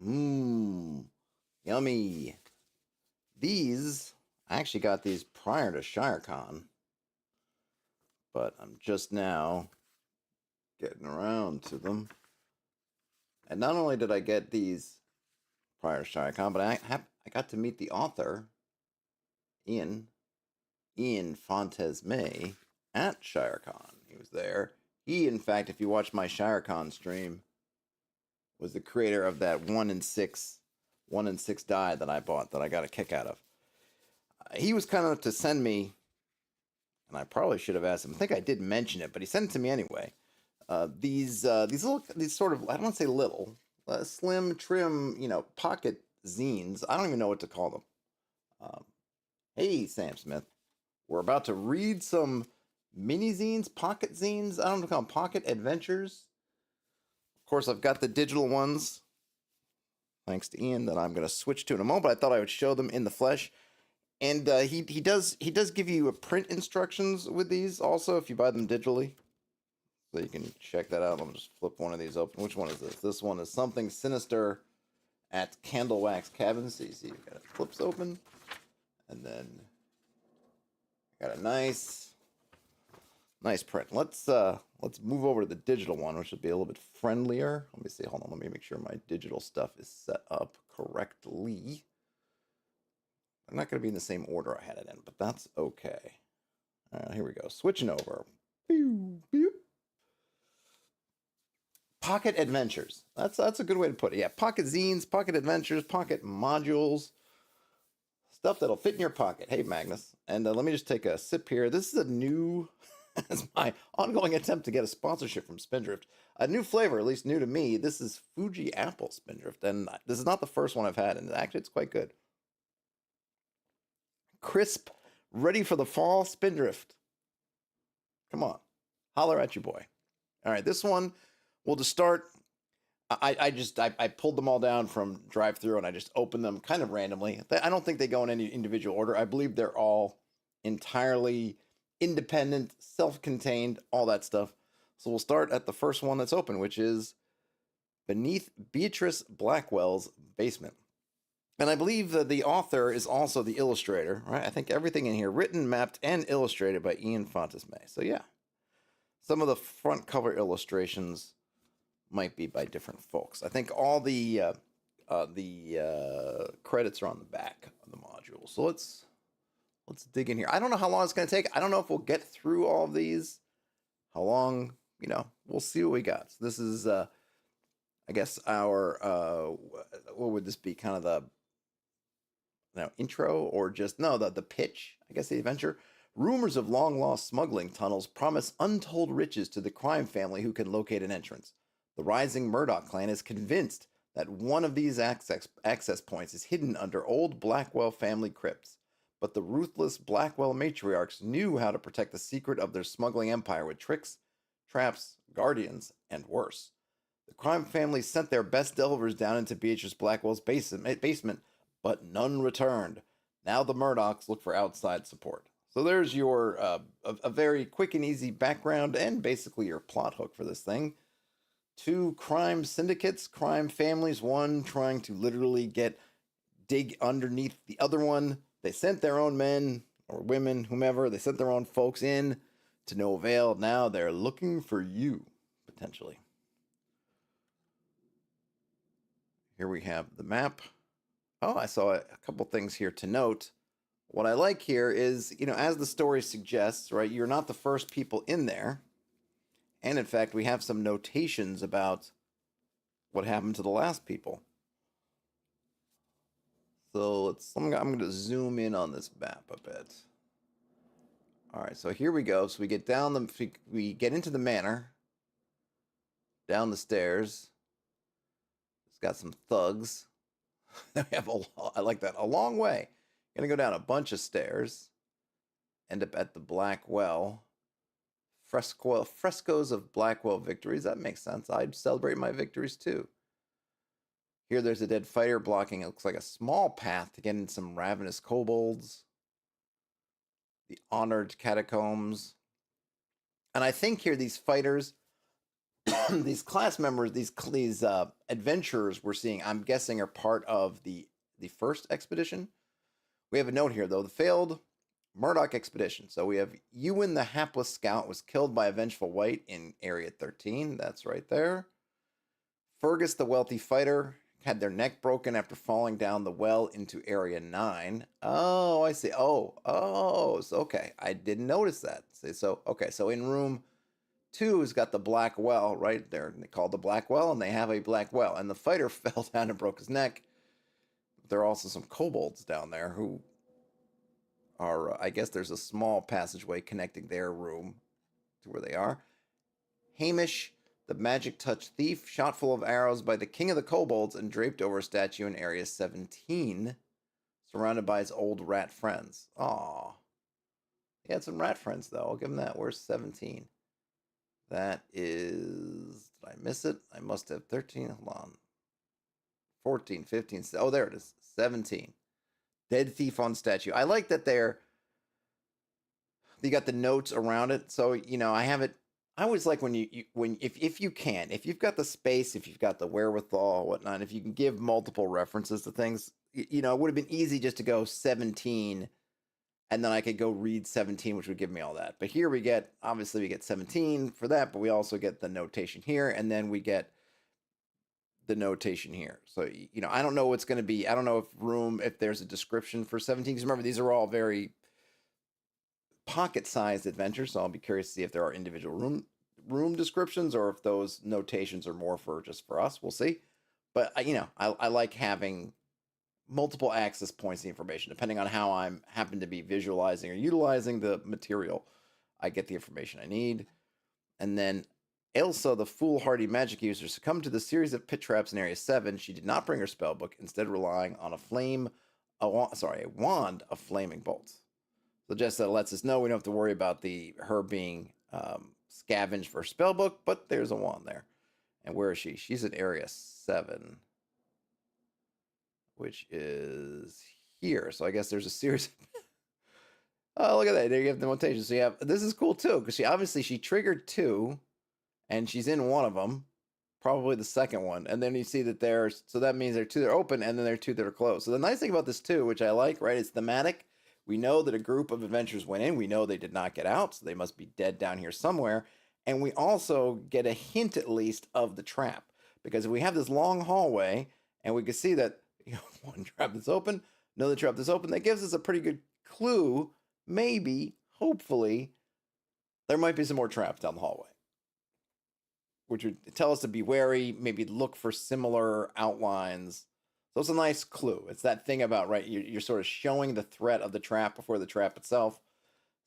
Mmm, yummy. These, I actually got these prior to ShireCon, but I'm just now getting around to them. And not only did I get these prior to ShireCon, but I got to meet the author, Ian, Ian Fontes May, at ShireCon. He was there. He, in fact, if you watch my ShireCon stream, was the creator of that 1 in 6 die that I bought that I got a kick out of. He was kind enough to send me, and I probably should have asked him. I think I did mention it, but he sent it to me anyway. These sort of, I don't want to say little, slim, trim, pocket zines. I don't even know what to call them. Hey, Sam Smith, we're about to read some mini zines, pocket zines. I don't know, call them pocket adventures. Of course, I've got the digital ones, thanks to Ian, that I'm going to switch to in a moment. But I thought I would show them in the flesh. And he does give you a print instructions with these also if you buy them digitally. So you can check that out. I'll just flip one of these open. Which one is this? This one is Something Sinister at Candlewax Cabin. So you see, you've got it flips open, and then got a nice print. Let's move over to the digital one, which will be a little bit friendlier. Let me see. Hold on. Let me make sure my digital stuff is set up correctly. I'm not going to be in the same order I had it in, but that's okay. Here we go. Switching over. Pew, pew. Pocket adventures. That's a good way to put it. Yeah, pocket zines, pocket adventures, pocket modules, stuff that'll fit in your pocket. Hey, Magnus. And let me just take a sip here. This is a new, as my ongoing attempt to get a sponsorship from Spindrift. A new flavor, at least new to me. This is Fuji Apple Spindrift, and this is not the first one I've had, and actually it's quite good. Crisp, ready for the fall Spindrift. Come on, holler at your boy. All right, this one, we'll just start. I pulled them all down from drive-through and I just opened them kind of randomly. I don't think they go in any individual order. I believe they're all entirely independent, self-contained, all that stuff. So we'll start at the first one that's open, which is Beneath Beatrice Blackwell's Basement. And I believe that the author is also the illustrator, right? I think everything in here written, mapped, and illustrated by Ian Fontes May. So yeah, some of the front cover illustrations might be by different folks. I think all the credits are on the back of the module. So let's dig in here. I don't know how long it's going to take. I don't know if we'll get through all of these. How long, we'll see what we got. So this is, I guess, our, what would this be? Kind of the intro, or just, no, the pitch, I guess, the adventure. Rumors of long-lost smuggling tunnels promise untold riches to the crime family who can locate an entrance. The rising Murdoch clan is convinced that one of these access points is hidden under old Blackwell family crypts, but the ruthless Blackwell matriarchs knew how to protect the secret of their smuggling empire with tricks, traps, guardians, and worse. The crime family sent their best delvers down into Beatrice Blackwell's basement, but none returned. Now the Murdochs look for outside support. So there's your a very quick and easy background and basically your plot hook for this thing. 2 crime syndicates, crime families, one trying to literally dig underneath the other one. They sent their own men or women, whomever, they sent their own folks in to no avail. Now they're looking for you, potentially. Here we have the map. Oh, I saw a couple things here to note. What I like here is, as the story suggests, right, you're not the first people in there. And in fact, we have some notations about what happened to the last people. So I'm going to zoom in on this map a bit. All right, so here we go. So we get we get into the manor, down the stairs. It's got some thugs. We have I like that, a long way. Gonna go down a bunch of stairs. End up at the Black Well. Frescoes of Blackwell victories. That makes sense. I'd celebrate my victories too. Here there's a dead fighter blocking, it looks like a small path to get in some ravenous kobolds. The honored catacombs. And I think here these fighters these class members, these adventurers we're seeing, I'm guessing are part of the first expedition. We have a note here though: the failed Murdoch expedition. So we have Ewan the hapless scout was killed by a vengeful wight in Area 13. That's right there. Fergus the wealthy fighter had their neck broken after falling down the well into Area 9. Oh, I see. So okay. I didn't notice that. So okay, so in room 2 has got the black well right there. They call it the black well, and they have a black well. And the fighter fell down and broke his neck. There are also some kobolds down there who are, I guess there's a small passageway connecting their room to where they are. Hamish, the magic touch thief, shot full of arrows by the king of the kobolds and draped over a statue in Area 17, surrounded by his old rat friends. Aw. He had some rat friends, though. I'll give him that. Where's 17? That is... Did I miss it? I must have 13. Hold on. 14, 15. Oh, there it is. 17. Dead thief on statue. I like that you got the notes around it. So, I have it. I always like when if you can, if you've got the space, if you've got the wherewithal, whatnot, if you can give multiple references to things, it would have been easy just to go 17 and then I could go read 17, which would give me all that. But here we get 17 for that, but we also get the notation here, and then we get the notation here. So, I don't know what's going to be. I don't know if there's a description for 17, because remember, these are all very pocket-sized adventures, so I'll be curious to see if there are individual room descriptions or if those notations are more for us. We'll see. But, I like having multiple access points of information. Depending on how I'm happen to be visualizing or utilizing the material, I get the information I need. And then Elsa, the foolhardy magic user, succumbed to the series of pit traps in Area 7. She did not bring her spellbook, instead relying on a wand of flaming bolts. So just that lets us know we don't have to worry about her being scavenged for spellbook, but there's a wand there. And where is she? She's at Area 7, which is here. So I guess there's a series. Oh, look at that. There you have the notation. So this is cool too, because she triggered 2, and she's in one of them, probably the second one. And then you see that so that means there are 2 that are open, and then there are 2 that are closed. So the nice thing about this too, which I like, right, it's thematic. We know that a group of adventurers went in. We know they did not get out, so they must be dead down here somewhere. And we also get a hint, at least, of the trap. Because if we have this long hallway, and we can see that one trap that's open, another trap that's open, that gives us a pretty good clue. Maybe, hopefully, there might be some more traps down the hallway, which would tell us to be wary, maybe look for similar outlines. So it's a nice clue. It's that thing about, right, you're sort of showing the threat of the trap before the trap itself.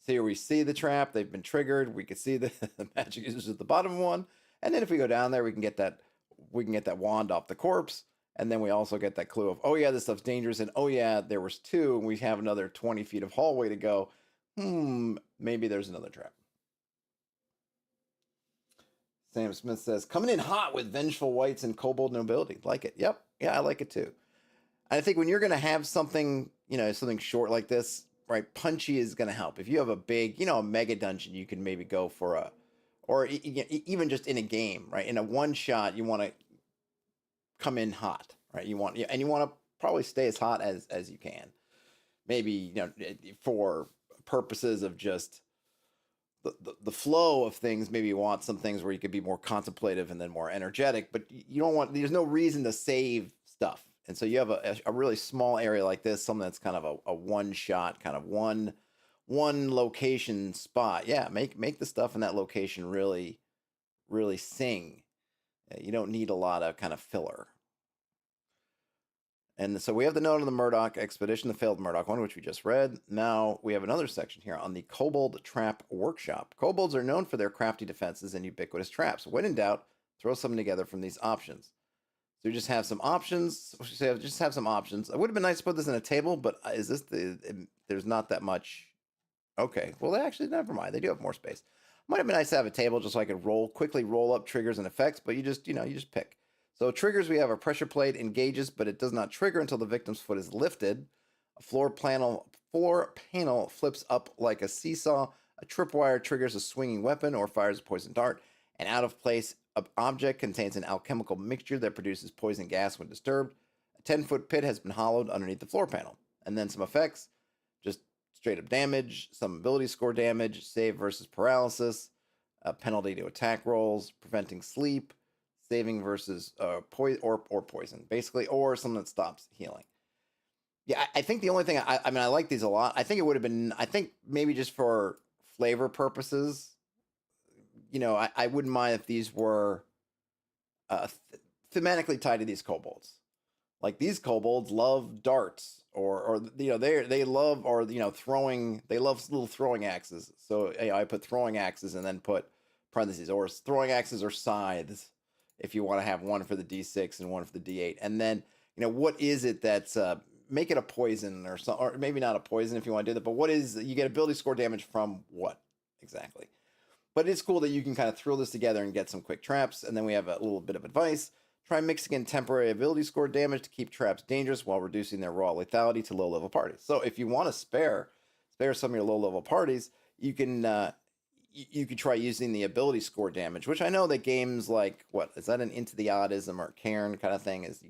So here we see the trap. They've been triggered. We can see the magic users at the bottom one. And then if we go down there, we can get that wand off the corpse. And then we also get that clue of, oh yeah, this stuff's dangerous. And oh yeah, there was 2, and we have another 20 feet of hallway to go. Maybe there's another trap. Sam Smith says, coming in hot with vengeful wights and kobold nobility. Like it. Yep. Yeah, I like it too. And I think when you're going to have something, something short like this, right, punchy is going to help. If you have a big, a mega dungeon, you can maybe go for or even just in a game, right? In a one shot, you want to come in hot, right? You want to probably stay as hot as you can. Maybe, for purposes of just the flow of things, maybe you want some things where you could be more contemplative and then more energetic, but you don't want, there's no reason to save stuff. And so you have a really small area like this, something that's kind of a one shot, kind of one location spot. Yeah, make the stuff in that location really, really sing. You don't need a lot of kind of filler. And so we have the note on the Murdoch expedition, the failed Murdoch one, which we just read. Now we have another section here on the Kobold Trap Workshop. Kobolds are known for their crafty defenses and ubiquitous traps. When in doubt, throw something together from these options. So we just have some options. Just have some options. It would have been nice to put this in a table, but there's not that much. Okay, well, actually, never mind. They do have more space. Might have been nice to have a table just so I could quickly roll up triggers and effects, but you just pick. So triggers, we have a pressure plate engages, but it does not trigger until the victim's foot is lifted. A floor panel flips up like a seesaw. A tripwire triggers a swinging weapon or fires a poison dart. An out of place object contains an alchemical mixture that produces poison gas when disturbed. A 10-foot pit has been hollowed underneath the floor panel. And then some effects, just straight up damage, some ability score damage, save versus paralysis, a penalty to attack rolls, preventing sleep, saving versus poison, basically, or something that stops healing. Yeah, I think the only thing, I mean, I like these a lot. I think it would have been, I think maybe just for flavor purposes, I wouldn't mind if these were thematically tied to these kobolds. Like these kobolds love darts, or they love, or throwing. They love little throwing axes. So I put throwing axes and then put parentheses, or throwing axes or scythes, if you want to have one for the D6 and one for the D8. And then what is it that's make it a poison or something, or maybe not a poison if you want to do that. But what is, you get ability score damage from what exactly? But it's cool that you can kind of throw this together and get some quick traps. And then we have a little bit of advice. Try mixing in temporary ability score damage to keep traps dangerous while reducing their raw lethality to low-level parties. So if you want to spare some of your low-level parties, you can try using the ability score damage, which I know that games like, what is that, an Into the Oddism or Cairn kind of thing, is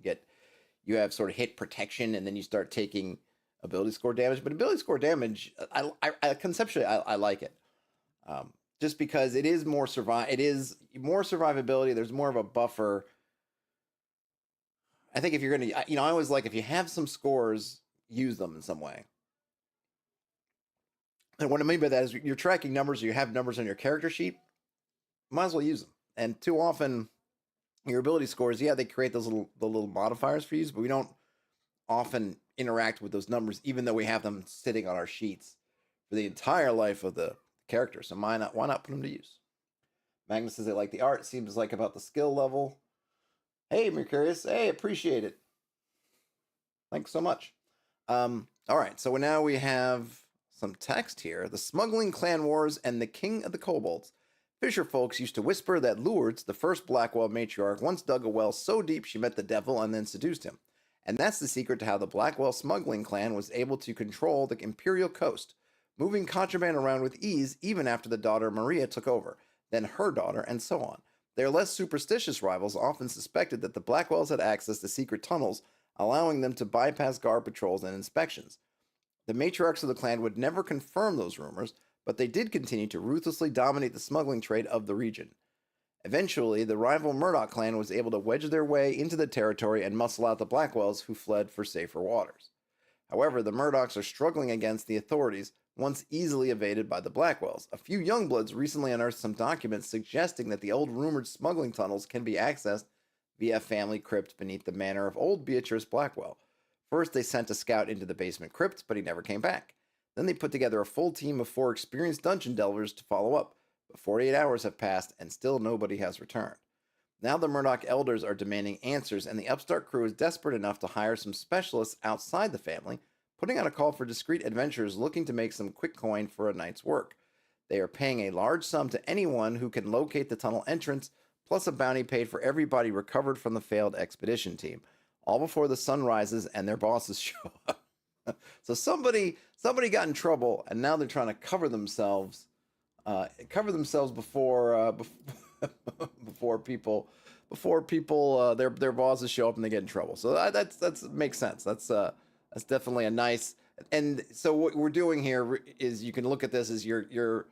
you have sort of hit protection and then you start taking ability score damage. But ability score damage, I conceptually I like it. Just because it is more survivability. There's more of a buffer. I think if you're going to, I always like, if you have some scores, use them in some way. And what I mean by that is you're tracking numbers, or you have numbers on your character sheet, might as well use them. And too often, your ability scores, they create the little modifiers for you, but we don't often interact with those numbers, even though we have them sitting on our sheets for the entire life of the character. So why not put them to use? Magnus says they like the art. Seems like about the skill level. Hey, Mercurius. Hey, appreciate it. Thanks so much. All right, so now we have some text here. The smuggling clan wars and the king of the kobolds. Fisher folks used to whisper that Lourdes, the first Blackwell matriarch, once dug a well so deep she met the devil and then seduced him. And that's the secret to how the Blackwell smuggling clan was able to control the imperial coast, moving contraband around with ease even after the daughter Maria took over, then her daughter, and so on. Their less superstitious rivals often suspected that the Blackwells had access to secret tunnels, allowing them to bypass guard patrols and inspections. The matriarchs of the clan would never confirm those rumors, but they did continue to ruthlessly dominate the smuggling trade of the region. Eventually, the rival Murdoch clan was able to wedge their way into the territory and muscle out the Blackwells, who fled for safer waters. However, the Murdochs are struggling against the authorities, once easily evaded by the Blackwells. A few youngbloods recently unearthed some documents suggesting that the old rumored smuggling tunnels can be accessed via a family crypt beneath the manor of old Beatrice Blackwell. First, they sent a scout into the basement crypt, but he never came back. Then they put together a full team of 4 experienced dungeon delvers to follow up, but 48 hours have passed and still nobody has returned. Now the Murdoch elders are demanding answers, and the upstart crew is desperate enough to hire some specialists outside the family, putting out a call for discreet adventurers looking to make some quick coin for a night's work. They are paying a large sum to anyone who can locate the tunnel entrance, plus a bounty paid for everybody recovered from the failed expedition team, all before the sun rises and their bosses show up. So somebody got in trouble, and now they're trying to cover themselves before people their bosses show up and they get in trouble. So that's makes sense. That's definitely a nice. And so what we're doing here is, you can look at this as you're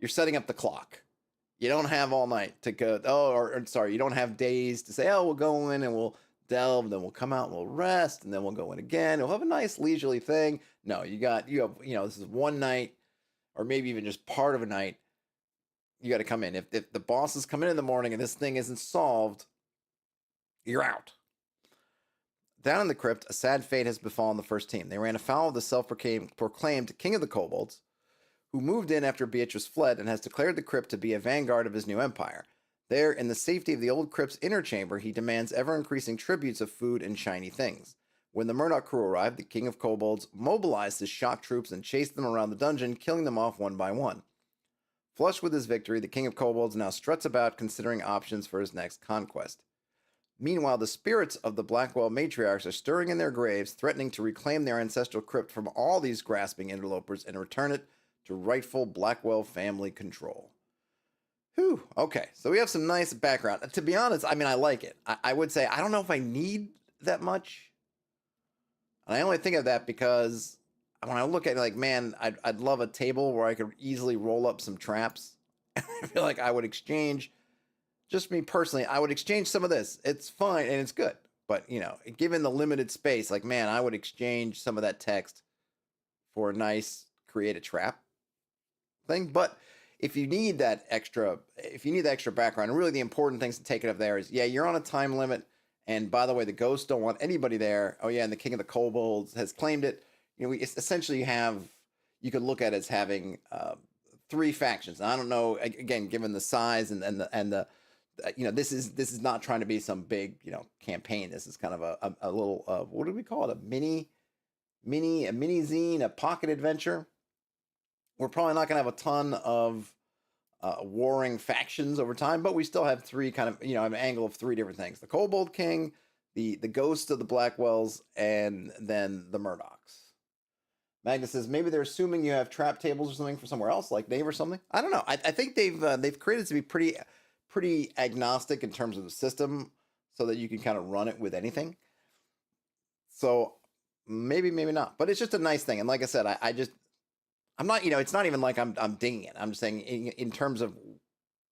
setting up the clock. You don't have all night to go. You don't have days to say, we'll go in and we'll delve, then we'll come out and we'll rest, and then we'll go in again. We'll have a nice leisurely thing. No, you have this is one night, or maybe even just part of a night. You got to come in. If the bosses come in the morning and this thing isn't solved, you're out. Down in the crypt, a sad fate has befallen the first team. They ran afoul of the self-proclaimed king of the kobolds, who moved in after Beatrice fled and has declared the crypt to be a vanguard of his new empire. There, in the safety of the old crypt's inner chamber, he demands ever-increasing tributes of food and shiny things. When the Murdoch crew arrived, the king of kobolds mobilized his shock troops and chased them around the dungeon, killing them off one by one. Flushed with his victory, the king of kobolds now struts about, considering options for his next conquest. Meanwhile, the spirits of the Blackwell matriarchs are stirring in their graves, threatening to reclaim their ancestral crypt from all these grasping interlopers and return it to rightful Blackwell family control. Whew, okay, so we have some nice background. To be honest, I mean, I like it. I would say I don't know if I need that much. And I only think of that because when I look at it, like, man, I'd love a table where I could easily roll up some traps. I feel like I would exchange, just me personally, I would exchange some of this. It's fine and it's good. But, given the limited space, like, man, I would exchange some of that text for a nice create a trap thing. But if you need that extra background, really the important things to take it up there is, yeah, you're on a time limit. And by the way, the ghosts don't want anybody there. Oh yeah, and the king of the kobolds has claimed it. Essentially you could look at it as having 3 factions. And I don't know, again, given the size and the this is not trying to be some big campaign. This is kind of a little what do we call it? A mini zine, a pocket adventure. We're probably not going to have a ton of warring factions over time, but we still have 3 kind of, an angle of 3 different things: the Kobold King, the ghost of the Blackwells, and then the Murdochs. Magnus says maybe they're assuming you have trap tables or something for somewhere else, like Nave or something. I don't know. I think they've created it to be pretty agnostic in terms of the system, so that you can kind of run it with anything. So maybe not, but it's just a nice thing. And like I said, I'm not, it's not even like I'm dinging it. I'm just saying in terms of,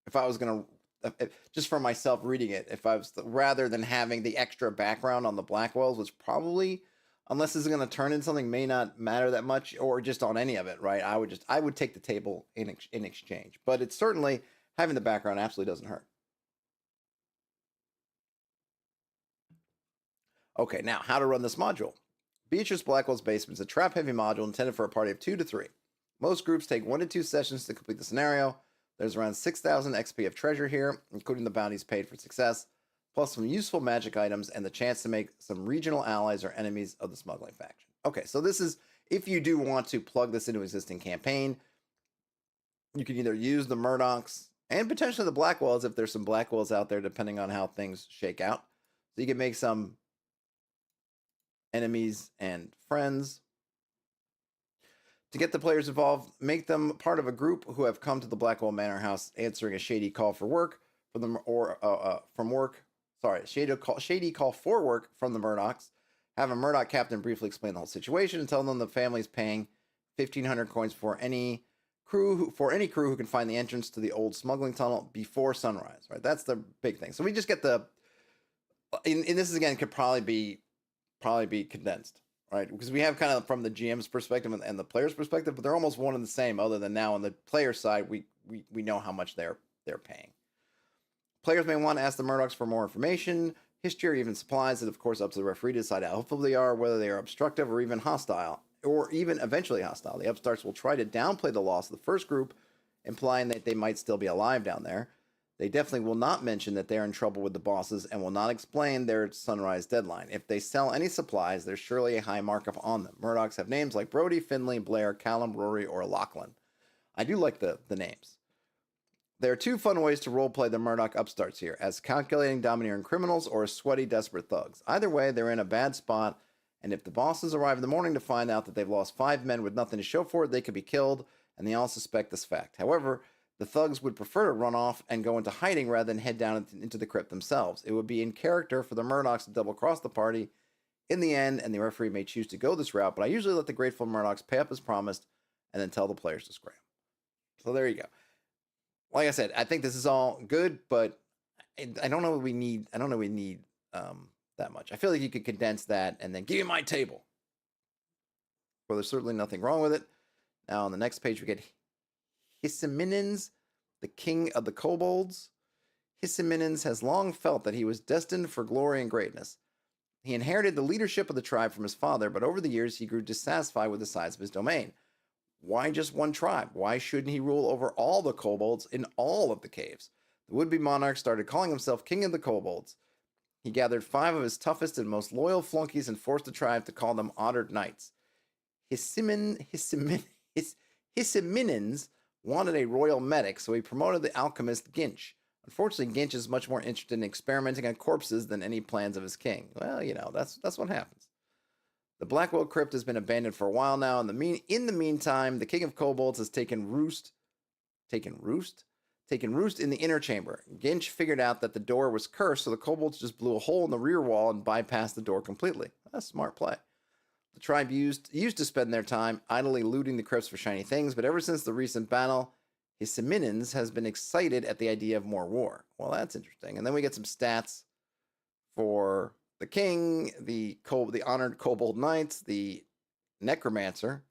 if I was going to, just for myself reading it, if I was, rather than having the extra background on the Blackwells, which probably, unless this is going to turn into something, may not matter that much, or just on any of it, right? I would take the table in exchange. But it's certainly, having the background absolutely doesn't hurt. Okay, now how to run this module. Beatrice Blackwell's Basement is a trap-heavy module intended for a party of 2 to 3. Most groups take 1 to 2 sessions to complete the scenario. There's around 6,000 XP of treasure here, including the bounties paid for success, plus some useful magic items and the chance to make some regional allies or enemies of the smuggling faction. Okay, so this is, if you do want to plug this into an existing campaign, you can either use the Murdochs and potentially the Blackwells if there's some Blackwells out there, depending on how things shake out. So you can make some enemies and friends. To get the players involved, make them part of a group who have come to the Blackwell Manor House answering a shady call for work from them, or from work. Sorry, shady call for work from the Murdochs. Have a Murdoch captain briefly explain the whole situation and tell them the family is paying 1,500 coins for any crew who can find the entrance to the old smuggling tunnel before sunrise. Right, that's the big thing. So we just get the. And this is, again, could probably be condensed. Right, because we have kind of from the GM's perspective and the player's perspective, but they're almost one and the same. Other than now on the player side, we know how much they're paying. Players may want to ask the Murdochs for more information, history, or even supplies. And of course, up to the referee to decide how helpful they are, whether they are obstructive or even hostile, or even eventually hostile. The upstarts will try to downplay the loss of the first group, implying that they might still be alive down there. They definitely will not mention that they're in trouble with the bosses and will not explain their sunrise deadline. If they sell any supplies, there's surely a high markup on them. Murdochs have names like Brody, Finley, Blair, Callum, Rory, or Lachlan. I do like the names. There are 2 fun ways to roleplay the Murdoch upstarts here, as calculating, domineering criminals or as sweaty, desperate thugs. Either way, they're in a bad spot, and if the bosses arrive in the morning to find out that they've lost 5 men with nothing to show for it, they could be killed, and they all suspect this fact. However, the thugs would prefer to run off and go into hiding rather than head down into the crypt themselves. It would be in character for the Murdochs to double-cross the party in the end, and the referee may choose to go this route, but I usually let the grateful Murdochs pay up as promised and then tell the players to scram. So there you go. Like I said, I think this is all good, but I don't know we need that much. I feel like you could condense that and then give me my table. Well, there's certainly nothing wrong with it. Now on the next page we get Hysamenins, the king of the kobolds. Hysamenins has long felt that he was destined for glory and greatness. He inherited the leadership of the tribe from his father, but over the years he grew dissatisfied with the size of his domain. Why just one tribe? Why shouldn't he rule over all the kobolds in all of the caves? The would-be monarch started calling himself king of the kobolds. He gathered 5 of his toughest and most loyal flunkies and forced the tribe to call them honored knights. Hysamenins wanted a royal medic, so he promoted the alchemist Ginch. Unfortunately, Ginch is much more interested in experimenting on corpses than any plans of his king. Well, that's what happens. The Blackwell Crypt has been abandoned for a while now. In the meantime, the King of Kobolds has taken roost. Taken roost? taken roost in the inner chamber. Ginch figured out that the door was cursed, so the kobolds just blew a hole in the rear wall and bypassed the door completely. That's smart play. The tribe used to spend their time idly looting the crypts for shiny things, but ever since the recent battle, his Siminins has been excited at the idea of more war. Well, that's interesting. And then we get some stats for the king, the honored kobold knights, the necromancer,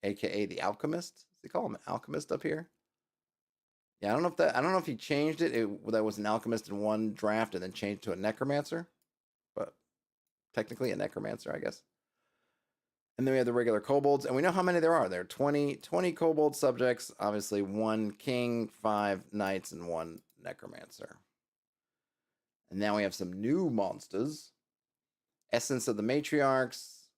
aka the alchemist. They call him an alchemist up here. Yeah, I don't know if he changed it. That was an alchemist in one draft and then changed to a necromancer, but technically a necromancer, I guess. And then we have the regular kobolds, and we know how many there are. There are 20 kobold subjects, obviously 1 king, 5 knights, and 1 necromancer. And now we have some new monsters. Essence of the Matriarchs,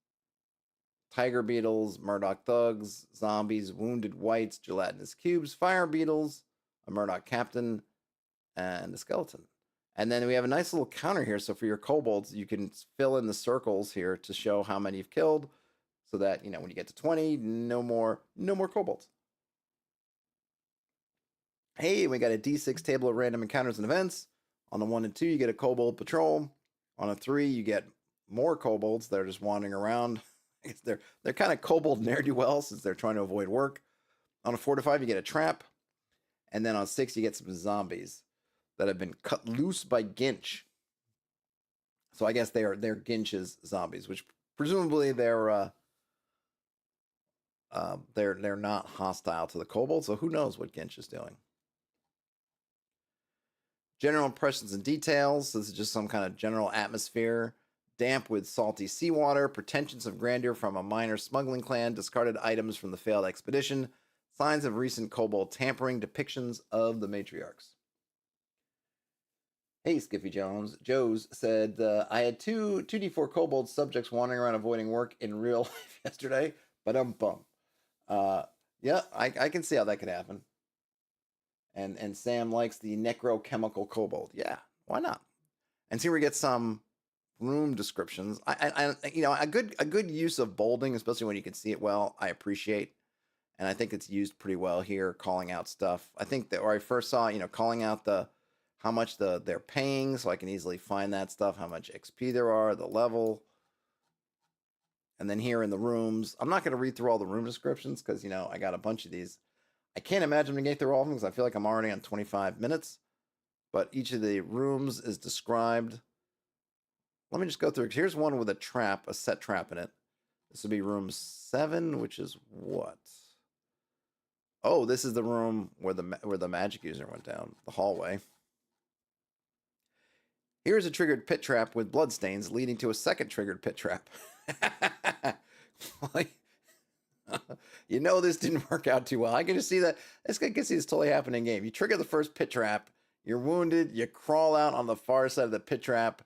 Tiger Beetles, Murdoch Thugs, Zombies, Wounded Wights, Gelatinous Cubes, Fire Beetles, a Murdoch Captain, and a Skeleton. And then we have a nice little counter here. So for your kobolds, you can fill in the circles here to show how many you've killed, so that, when you get to 20, no more kobolds. Hey, we got a D6 table of random encounters and events. On a 1 and 2, you get a kobold patrol. On a 3, you get more kobolds that are just wandering around. They're kind of kobold ne'er-do-well since they're trying to avoid work. On a 4 to 5, you get a trap. And then on 6, you get some zombies that have been cut loose by Ginch. So I guess they're Ginch's zombies, which presumably they're not hostile to the kobold. So who knows what Ginch is doing? General impressions and details. This is just some kind of general atmosphere. Damp with salty seawater, pretensions of grandeur from a minor smuggling clan, discarded items from the failed expedition, signs of recent kobold tampering, depictions of the matriarchs. Hey, Skiffy Joes said, I had 2d4 kobold subjects wandering around avoiding work in real life yesterday, but I'm bummed. Yeah, I can see how that could happen. And Sam likes the necrochemical kobold. Yeah, why not? And here we get some room descriptions. A good use of bolding, especially when you can see it well, I appreciate. And I think it's used pretty well here, calling out stuff. I think that where I first saw, calling out how much they're paying, so I can easily find that stuff, how much XP there are, the level. And then here in the rooms, I'm not going to read through all the room descriptions because, I got a bunch of these. I can't imagine I'm going to get through all of them because I feel like I'm already on 25 minutes. But each of the rooms is described. Let me just go through. Here's one with a set trap in it. This would be room 7, which is what? Oh, this is the room where the magic user went down, the hallway. Here's a triggered pit trap with bloodstains leading to a second triggered pit trap. This didn't work out too well. I can just see that. I can see this totally happening in game. You trigger the first pit trap, you're wounded, you crawl out on the far side of the pit trap,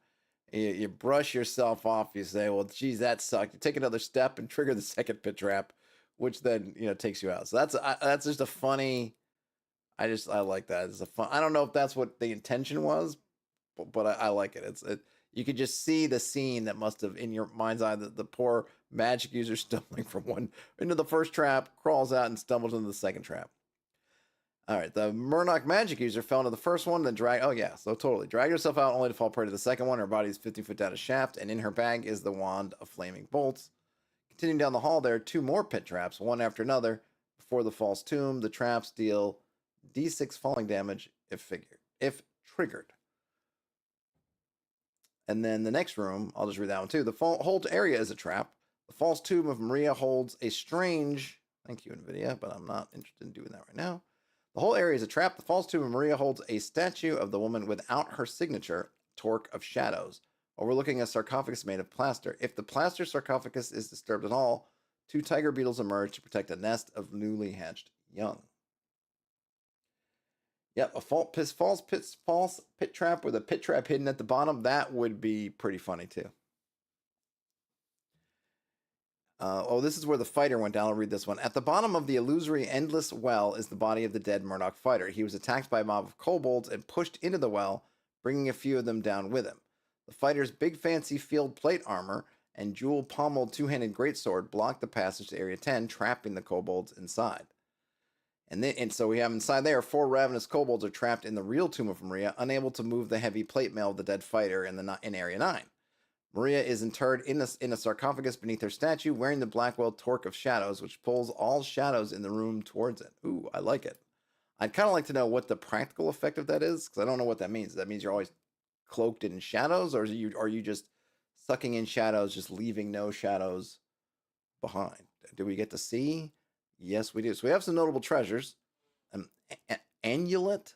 you brush yourself off, you say, well, geez, that sucked. You take another step and trigger the second pit trap, which then, takes you out. So that's just a funny, I like that. It's a fun, I don't know if that's what the intention was, but I like it. You could just see the scene that must have, in your mind's eye, the poor magic user stumbling from one into the first trap, crawls out and stumbles into the second trap. All right, the Murdoch magic user fell into the first one, then dragged herself out only to fall prey to the second one. Her body is 50 feet down a shaft, and in her bag is the wand of flaming bolts. Continuing down the hall, there are 2 more pit traps, one after another. Before the false tomb, the traps deal D6 falling damage if triggered. And then the next room, I'll just read that one too. The whole area is a trap. The false tomb of Maria holds a strange, thank you, NVIDIA, but I'm not interested in doing that right now. The whole area is a trap. The false tomb of Maria holds a statue of the woman without her signature, Torque of Shadows, overlooking a sarcophagus made of plaster. If the plaster sarcophagus is disturbed at all, 2 tiger beetles emerge to protect a nest of newly hatched young. Yep, a false pit trap with a pit trap hidden at the bottom. That would be pretty funny too. This is where the fighter went down. I'll read this one. At the bottom of the illusory endless well is the body of the dead Murdoch fighter. He was attacked by a mob of kobolds and pushed into the well, bringing a few of them down with him. The fighter's big fancy field plate armor and jewel-pommeled 2-handed greatsword blocked the passage to Area 10, trapping the kobolds inside. And so we have inside there 4 ravenous kobolds are trapped in the real tomb of Maria, unable to move the heavy plate mail of the dead fighter in Area 9. Maria is interred in a sarcophagus beneath her statue, wearing the Blackwell Torque of Shadows, which pulls all shadows in the room towards it. Ooh, I like it. I'd kind of like to know what the practical effect of that is, because I don't know what that means. That means you're always cloaked in shadows, or are you just sucking in shadows, just leaving no shadows behind? Do we get to see? Yes, we do. So we have some notable treasures. An amulet,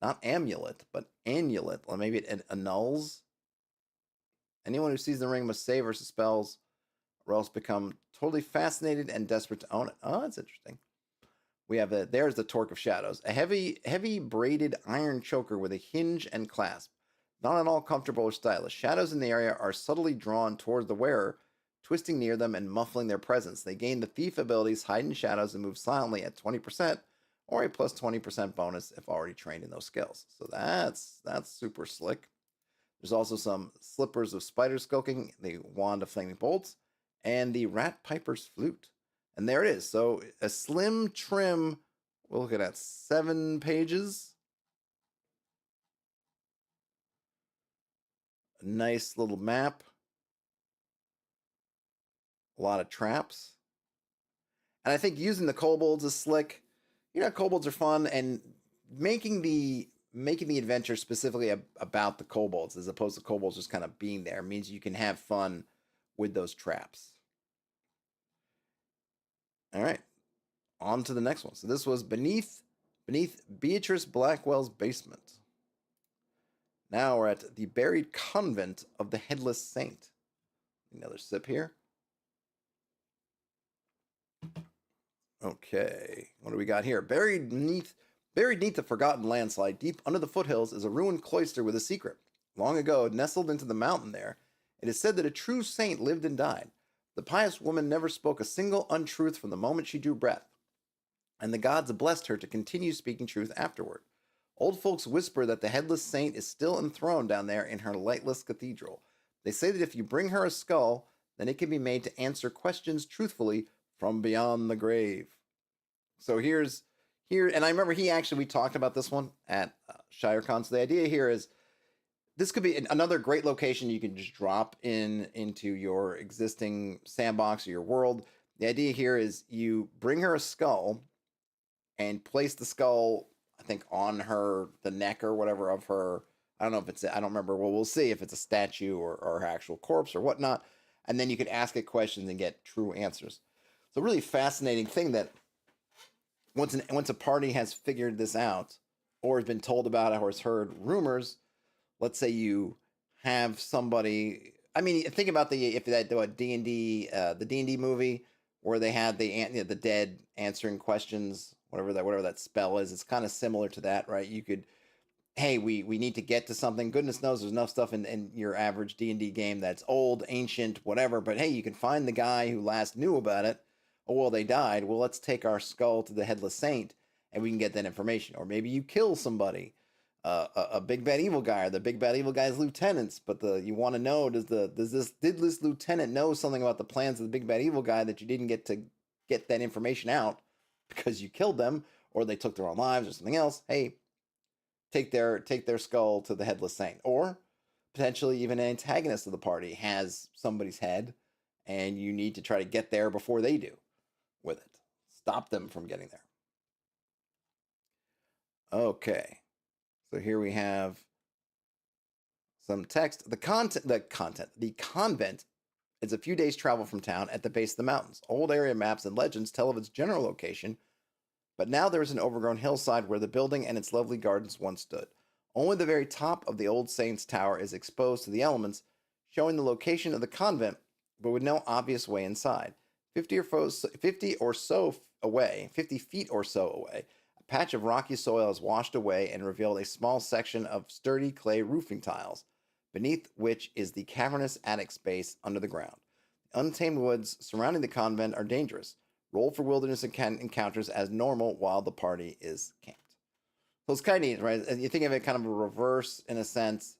not amulet, but annulet. Or maybe it annuls. Anyone who sees the ring must save or spells, or else become totally fascinated and desperate to own it. Oh, that's interesting. We have there's the Torque of Shadows, a heavy braided iron choker with a hinge and clasp. Not at all comfortable or stylish. Shadows in the area are subtly drawn towards the wearer, twisting near them and muffling their presence. They gain the thief abilities, hide in shadows, and move silently at 20%, or a plus 20% bonus if already trained in those skills. So that's super slick. There's also some slippers of spider skulking, the wand of flaming bolts, and the rat piper's flute. And there it is. So a slim trim, we'll look at 7 pages. A nice little map. A lot of traps. And I think using the kobolds is slick. Kobolds are fun, and making the adventure specifically about the kobolds as opposed to kobolds just kind of being there means you can have fun with those traps. All right, on to the next one. So this was beneath Beatrice Blackwell's basement. Now we're at the buried convent of the Headless Saint. Another sip here. Okay, what do we got here? Buried beneath the forgotten landslide, deep under the foothills, is a ruined cloister with a secret. Long ago, nestled into the mountain there, it is said that a true saint lived and died. The pious woman never spoke a single untruth from the moment she drew breath, and the gods blessed her to continue speaking truth afterward. Old folks whisper that the headless saint is still enthroned down there in her lightless cathedral. They say that if you bring her a skull, then it can be made to answer questions truthfully from beyond the grave. So here, and I remember we talked about this one at ShireCon. So the idea here is this could be another great location you can just drop into your existing sandbox or your world. The idea here is you bring her a skull and place the skull, I think, on the neck or whatever of her. I don't know if I don't remember. Well, we'll see if it's a statue or her actual corpse or whatnot. And then you can ask it questions and get true answers. So really fascinating thing that once a party has figured this out or has been told about it or has heard rumors, let's say you have somebody. I mean, think about the D&D the D&D movie where they had the dead answering questions, whatever that spell is. It's kind of similar to that, right? You could, hey, we need to get to something. Goodness knows there's enough stuff in your average D&D game that's old, ancient, whatever. But hey, you can find the guy who last knew about it. Oh, well, they died. Well, let's take our skull to the Headless Saint and we can get that information. Or maybe you kill somebody, a big bad evil guy, or the big bad evil guy's lieutenants. But you want to know, did this lieutenant know something about the plans of the big bad evil guy that you didn't get to get that information out because you killed them, or they took their own lives, or something else? Hey, take their skull to the Headless Saint. Or potentially even an antagonist of the party has somebody's head, and you need to try to get there before they do with it. Stop them from getting there. Okay. So here we have some text. The convent is a few days' travel from town at the base of the mountains. Old area maps and legends tell of its general location, but now there is an overgrown hillside where the building and its lovely gardens once stood. Only the very top of the old saint's tower is exposed to the elements, showing the location of the convent, but with no obvious way inside. 50 feet or so away, a patch of rocky soil is washed away and revealed a small section of sturdy clay roofing tiles, beneath which is the cavernous attic space under the ground. The untamed woods surrounding the convent are dangerous. Roll for wilderness encounters as normal while the party is camped. So it's kind of neat, right? You think of it kind of a reverse, in a sense,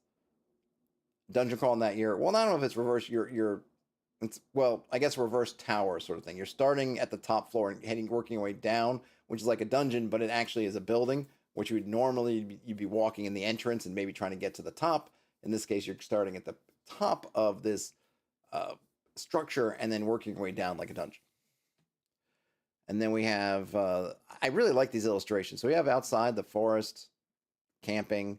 dungeon crawl in that year. Well, I don't know if it's reverse. I guess reverse tower sort of thing. You're starting at the top floor and working your way down. which is like a dungeon, but it actually is a building, which you would normally you'd be walking in the entrance and maybe trying to get to the top. In this case, you're starting at the top of this structure and then working your way down like a dungeon. And then we have, I really like these illustrations. So we have outside the forest, camping.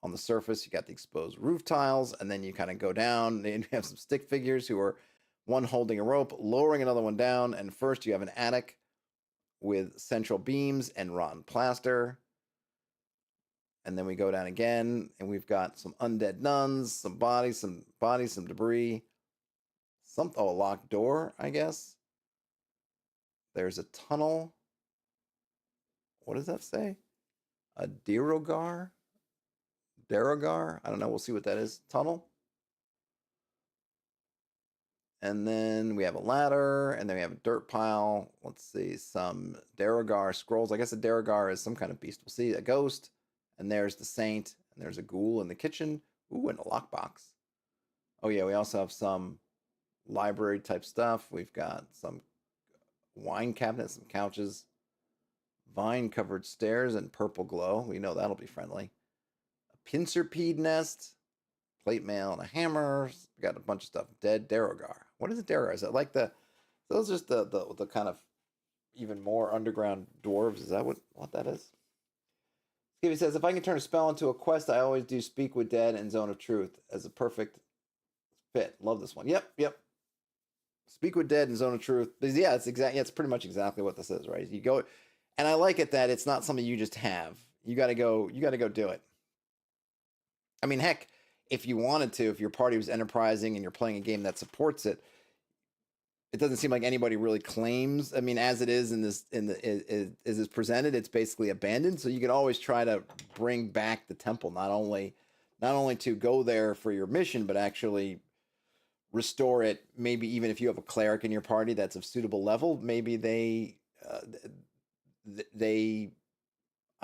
On the surface, you got the exposed roof tiles, and then you kind of go down and you have some stick figures who are one holding a rope, lowering another one down. And first, you have an attic with central beams and rotten plaster. And then we go down again, and we've got some undead nuns, some bodies, some debris. A locked door, I guess. There's a tunnel. What does that say? A Derogar? I don't know. We'll see what that is. Tunnel. And then we have a ladder, and then we have a dirt pile. Let's see, some Derogar scrolls. I guess a Derogar is some kind of beast. We'll see a ghost, and there's the saint, and there's a ghoul in the kitchen. Ooh, and a lockbox. Oh yeah, we also have some library type stuff. We've got some wine cabinets, some couches, vine covered stairs, and purple glow. We know that'll be friendly. A pincerpede nest, plate mail, and a hammer. We got a bunch of stuff. Dead Derogar. What is a Derogar? Is it like those are just the kind of even more underground dwarves? Is that what that is? Stevie says, if I can turn a spell into a quest, I always do Speak with Dead and Zone of Truth as a perfect fit. Love this one. Yep. Speak with Dead and Zone of Truth. Yeah, it's pretty much exactly what this is, right? You go, and I like it that it's not something you just have. You got to go do it. I mean, heck, if you wanted to, if your party was enterprising and you're playing a game that supports it, it doesn't seem like anybody really claims. I mean, as it is as it's presented, it's basically abandoned. So you can always try to bring back the temple, not only to go there for your mission, but actually restore it. Maybe even if you have a cleric in your party that's of suitable level, maybe they I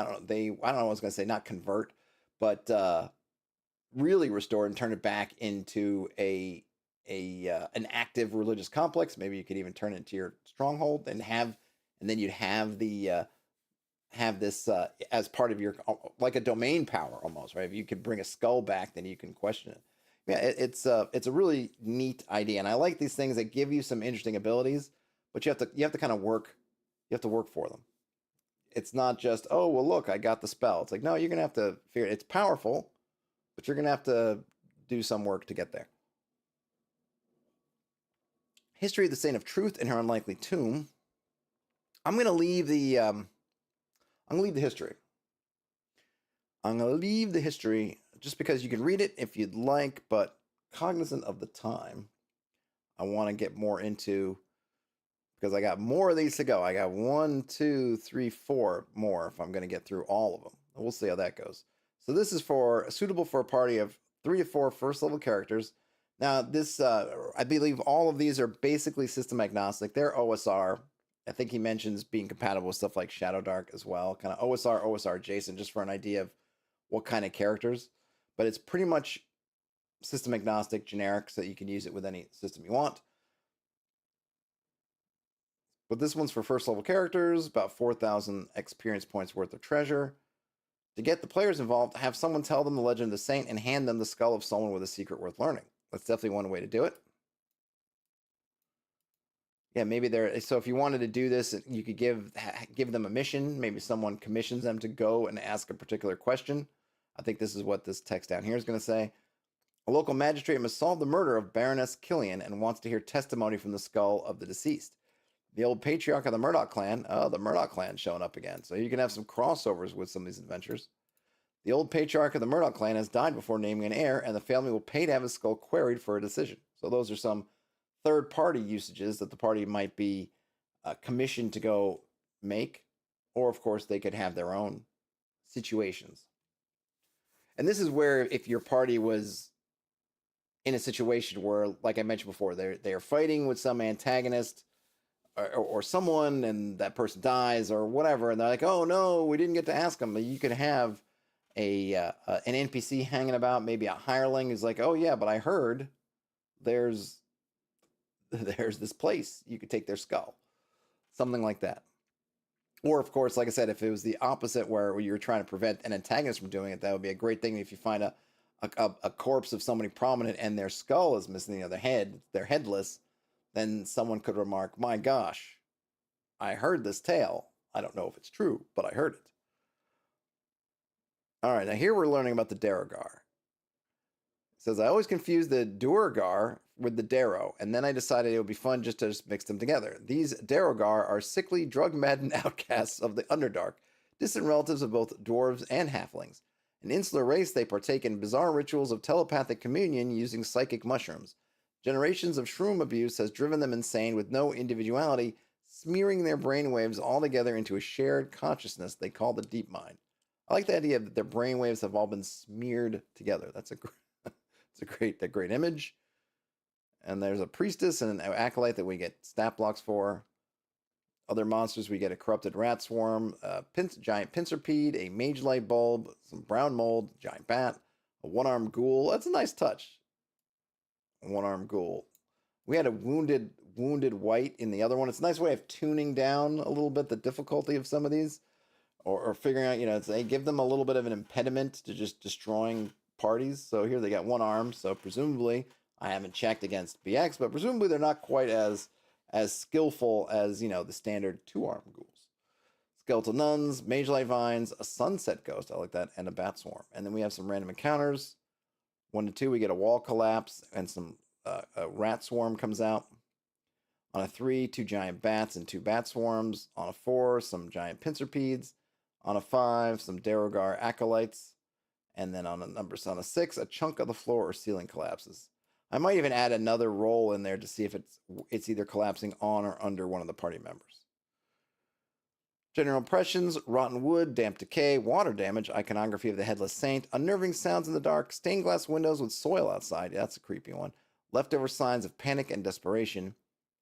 don't know what I was going to say, not convert, but really restore and turn it back into an active religious complex. Maybe you could even turn it into your stronghold and then you'd have this as part of your, like a domain power almost, right? If you could bring a skull back, then you can question it. Yeah, it's a really neat idea, and I like these things that give you some interesting abilities, but you have to kind of work. You have to work for them. It's not just, oh well, look, I got the spell. It's like, no, you're gonna have to figure it. It's powerful, but you're gonna have to do some work to get there. History of the Saint of Truth in her unlikely tomb. I'm gonna leave the history. I'm gonna leave the history just because you can read it if you'd like, but cognizant of the time, I want to get more into, because I got more of these to go. I got 1, 2, 3, 4 more if I'm going to get through all of them. We'll see how that goes. So this is suitable for a party of 3 to 4 first level characters. Now this, I believe all of these are basically system agnostic. They're OSR. I think he mentions being compatible with stuff like Shadow Dark as well. Kind of OSR adjacent, just for an idea of what kind of characters. But it's pretty much system agnostic, generic, so that you can use it with any system you want. But this one's for first level characters, about 4,000 experience points worth of treasure. To get the players involved, have someone tell them the legend of the saint and hand them the skull of someone with a secret worth learning. That's definitely one way to do it. Yeah, maybe so if you wanted to do this, you could give them a mission. Maybe someone commissions them to go and ask a particular question. I think this is what this text down here is going to say. A local magistrate must solve the murder of Baroness Killian and wants to hear testimony from the skull of the deceased. The old patriarch of the Murdoch clan. Oh, the Murdoch clan showing up again. So you can have some crossovers with some of these adventures. The old patriarch of the Murdoch clan has died before naming an heir, and the family will pay to have his skull queried for a decision. So those are some third-party usages that the party might be commissioned to go make. Or, of course, they could have their own situations. And this is where, if your party was in a situation where, like I mentioned before, they're fighting with some antagonist or someone, and that person dies or whatever, and they're like, oh no, we didn't get to ask them. You could have an NPC hanging about, maybe a hireling who's like, oh yeah, but I heard there's this place you could take their skull, something like that. Or, of course, like I said, if it was the opposite where you were trying to prevent an antagonist from doing it, that would be a great thing. If you find a corpse of somebody prominent and their skull is missing, their head, they're headless, then someone could remark, my gosh, I heard this tale. I don't know if it's true, but I heard it. All right, now here we're learning about the Derogar. It says, I always confused the Duergar with the Darrow, and then I decided it would be fun just to mix them together. These Derogar are sickly, drug-maddened outcasts of the Underdark, distant relatives of both dwarves and halflings. An insular race, they partake in bizarre rituals of telepathic communion using psychic mushrooms. Generations of shroom abuse has driven them insane with no individuality, smearing their brainwaves all together into a shared consciousness they call the deep mind. I like the idea that their brainwaves have all been smeared together. That's a great image. And there's a priestess and an acolyte that we get stat blocks for. Other monsters, we get a corrupted rat swarm, a giant pincerpede, a mage light bulb, some brown mold, giant bat, a one-armed ghoul. That's a nice touch. A one-armed ghoul. We had a wounded wight in the other one. It's a nice way of tuning down a little bit the difficulty of some of these, or figuring out, they give them a little bit of an impediment to just destroying parties. So here they got one arm, so presumably, I haven't checked against BX, but presumably they're not quite as skillful as, the standard two-armed ghouls. Skeletal nuns, mage light vines, a sunset ghost, I like that, and a bat swarm. And then we have some random encounters. 1 to 2, we get a wall collapse, and some a rat swarm comes out. On a 3, 2 giant bats and 2 bat swarms. On a 4, some giant pincerpedes. On a 5, some Derogar acolytes. And then on a 6, a chunk of the floor or ceiling collapses. I might even add another roll in there to see if it's either collapsing on or under one of the party members. General impressions: rotten wood, damp decay, water damage, iconography of the Headless Saint, unnerving sounds in the dark, stained glass windows with soil outside. Yeah, that's a creepy one. Leftover signs of panic and desperation.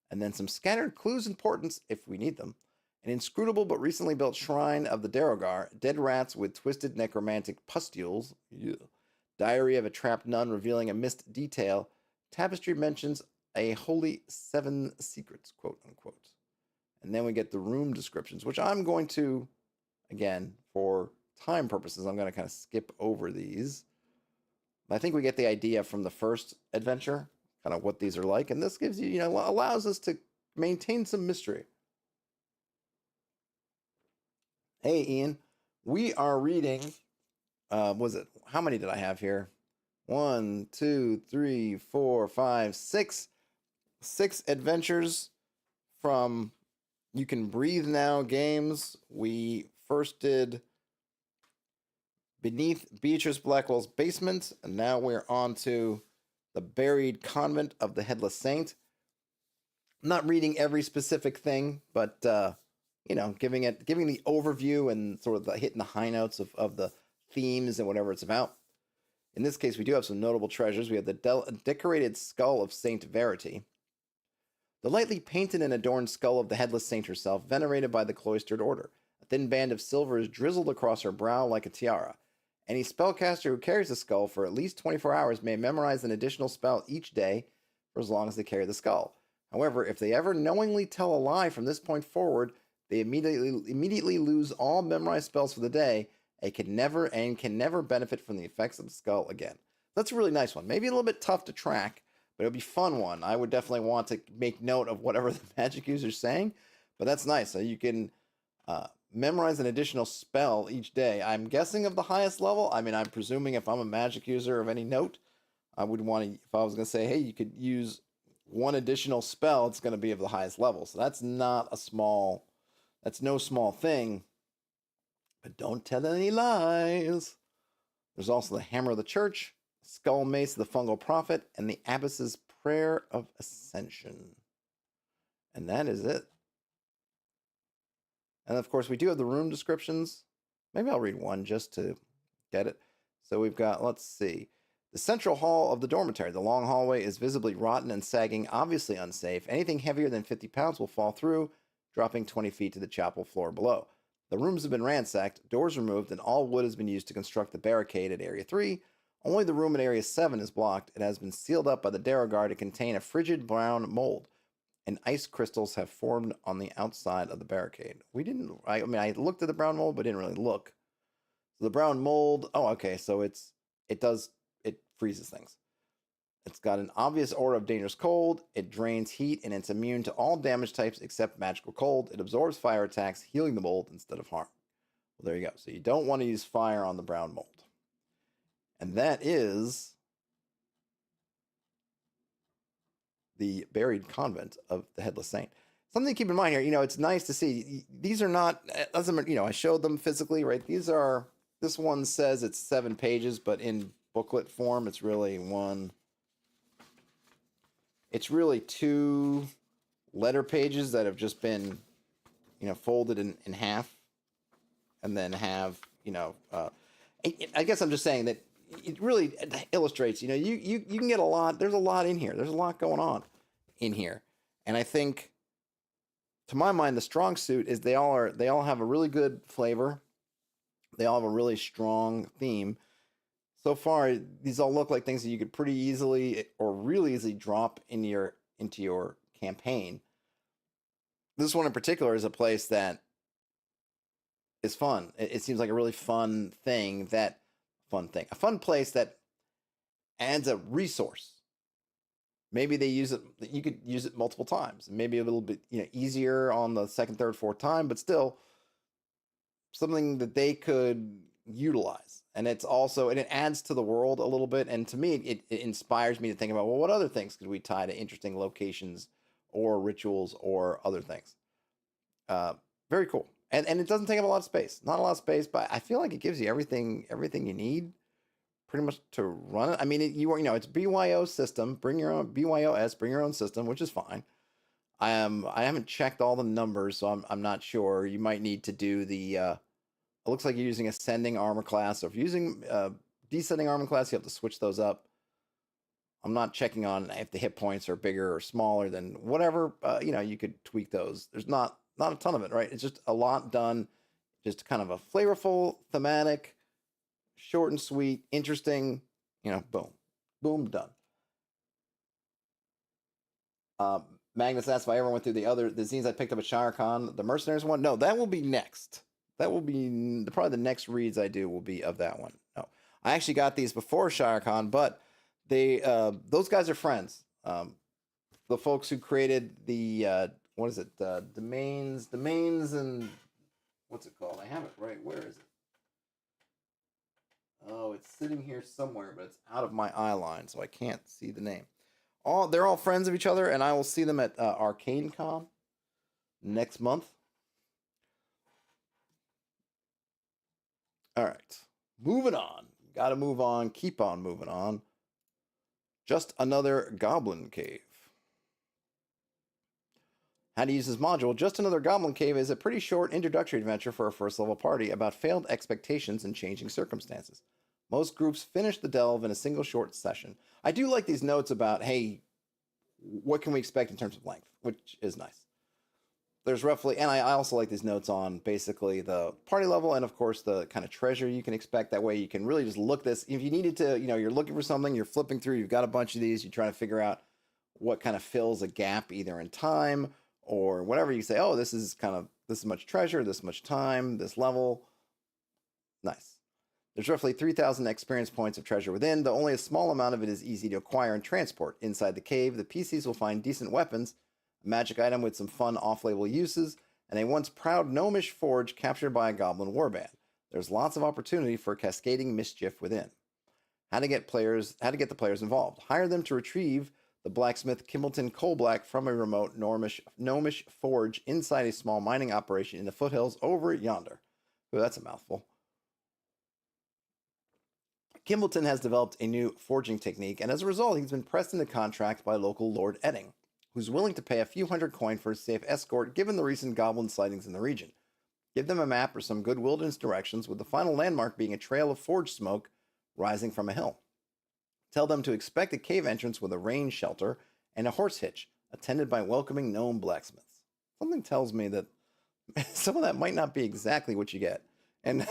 And then some scattered clues and portents, if we need them. An inscrutable but recently built shrine of the Derogar, dead rats with twisted necromantic pustules, diary of a trapped nun revealing a missed detail, tapestry mentions a holy 7 secrets, quote unquote. And then we get the room descriptions, which I'm going to, again, for time purposes, I'm going to kind of skip over these. I think we get the idea from the first adventure, kind of what these are like, and this gives you, allows us to maintain some mystery. Hey, Ian, we are reading, how many did I have here? 1, 2, 3, 4, 5, 6. 6 adventures from YouCanBreatheNow Games. We first did Beneath Beatrice Blackwell's Basement, and now we're on to The Buried Convent of the Headless Saint. I'm not reading every specific thing, but giving the overview and sort of hitting the high notes of the themes and whatever it's about. In this case, we do have some notable treasures. We have the decorated skull of Saint Verity, the lightly painted and adorned skull of the Headless Saint herself, venerated by the cloistered order. A thin band of silver is drizzled across her brow like a tiara. Any spellcaster who carries the skull for at least 24 hours may memorize an additional spell each day for as long as they carry the skull. However, if they ever knowingly tell a lie from this point forward, they immediately lose all memorized spells for the day and can never benefit from the effects of the skull again. That's a really nice one. Maybe a little bit tough to track, but it'll be a fun one. I would definitely want to make note of whatever the magic user's saying, but that's nice. So you can memorize an additional spell each day. I'm guessing of the highest level. I mean, I'm presuming if I'm a magic user of any note, I would want to, if I was going to say, hey, you could use one additional spell, it's going to be of the highest level. So that's no small thing. But don't tell any lies. There's also the Hammer of the Church, Skull Mace of the Fungal Prophet, and the Abbess's Prayer of Ascension. And that is it. And of course, we do have the room descriptions. Maybe I'll read one just to get it. So we've got, let's see. The central hall of the dormitory. The long hallway is visibly rotten and sagging, obviously unsafe. Anything heavier than 50 pounds will fall through, dropping 20 feet to the chapel floor below. The rooms have been ransacked, doors removed, and all wood has been used to construct the barricade at Area 3. Only the room at Area 7 is blocked. It has been sealed up by the Derogar to contain a frigid brown mold. and ice crystals have formed on the outside of the barricade. We didn't, I mean, I looked at the brown mold, but didn't really look. So the brown mold, oh, okay, so it freezes things. It's got an obvious aura of dangerous cold. It drains heat, and it's immune to all damage types except magical cold. It absorbs fire attacks, healing the mold instead of harm. Well, there you go. So you don't want to use fire on the brown mold. And that is the buried convent of the Headless Saint. Something to keep in mind here, it's nice to see. These are not, I showed them physically, right? This one says it's 7 pages, but in booklet form, it's really 2 letter pages that have just been, folded in half and then have, I guess I'm just saying that it really illustrates, you can get a lot. There's a lot in here. There's a lot going on in here. And I think, to my mind, the strong suit is they all have a really good flavor. They all have a really strong theme. So far, these all look like things that you could pretty easily or really easily drop into your campaign. This one in particular is a place that is fun. It seems like a really fun place that adds a resource. Maybe they use it. You could use it multiple times. Maybe a little bit easier on the second, third, fourth time, but still something that they could utilize. And it adds to the world a little bit. And to me, it inspires me to think about, well, what other things could we tie to interesting locations or rituals or other things? Very cool. And it doesn't take up a lot of space. Not a lot of space, but I feel like it gives you everything you need pretty much to run it. I mean, it's BYO system. Bring your own BYOS. Bring your own system, which is fine. I haven't checked all the numbers, so I'm not sure. You might need to do the. It looks like you're using ascending armor class. So if you're using descending armor class, you have to switch those up. I'm not checking on if the hit points are bigger or smaller than whatever. You could tweak those. There's not a ton of it, right? It's just a lot done. Just kind of a flavorful, thematic, short and sweet, interesting. Boom, done. Magnus asked if I ever went through the zines I picked up at ShireCon, the Mercenaries one. No, that will be next. That will be probably the next reads I do will be of that one. No, I actually got these before ShireCon, but those guys are friends. The folks who created the what is it? Domains, and what's it called? I have it right. Where is it? Oh, it's sitting here somewhere, but it's out of my eye line, so I can't see the name. They're all friends of each other, and I will see them at ArcaneCon next month. All right, moving on. Got to move on. Keep on moving on. Just Another Goblin Cave. How to use this module. Just Another Goblin Cave is a pretty short introductory adventure for a first level party about failed expectations and changing circumstances. Most groups finish the delve in a single short session. I do like these notes about, hey, what can we expect in terms of length, which is nice. There's roughly, and I also like these notes on basically the party level and, of course, the kind of treasure you can expect. That way you can really just look this. If you needed to, you're looking for something, you're flipping through, you've got a bunch of these, you're trying to figure out what kind of fills a gap either in time or whatever. You say, oh, this is much treasure, this much time, this level. Nice. There's roughly 3,000 experience points of treasure within, though only a small amount of it is easy to acquire and transport. Inside the cave, the PCs will find decent weapons, a magic item with some fun off-label uses, and a once proud gnomish forge captured by a goblin warband. There's lots of opportunity for cascading mischief within. How to get the players involved. Hire them to retrieve the blacksmith Kimbleton Coalblack from a remote gnomish forge inside a small mining operation in the foothills over yonder. Ooh, that's a mouthful. Kimbleton has developed a new forging technique, and as a result, he's been pressed into contract by local Lord Edding, who's willing to pay a few hundred coin for a safe escort given the recent goblin sightings in the region. Give them a map or some good wilderness directions, with the final landmark being a trail of forge smoke rising from a hill. Tell them to expect a cave entrance with a rain shelter and a horse hitch, attended by welcoming gnome blacksmiths. Something tells me that some of that might not be exactly what you get. And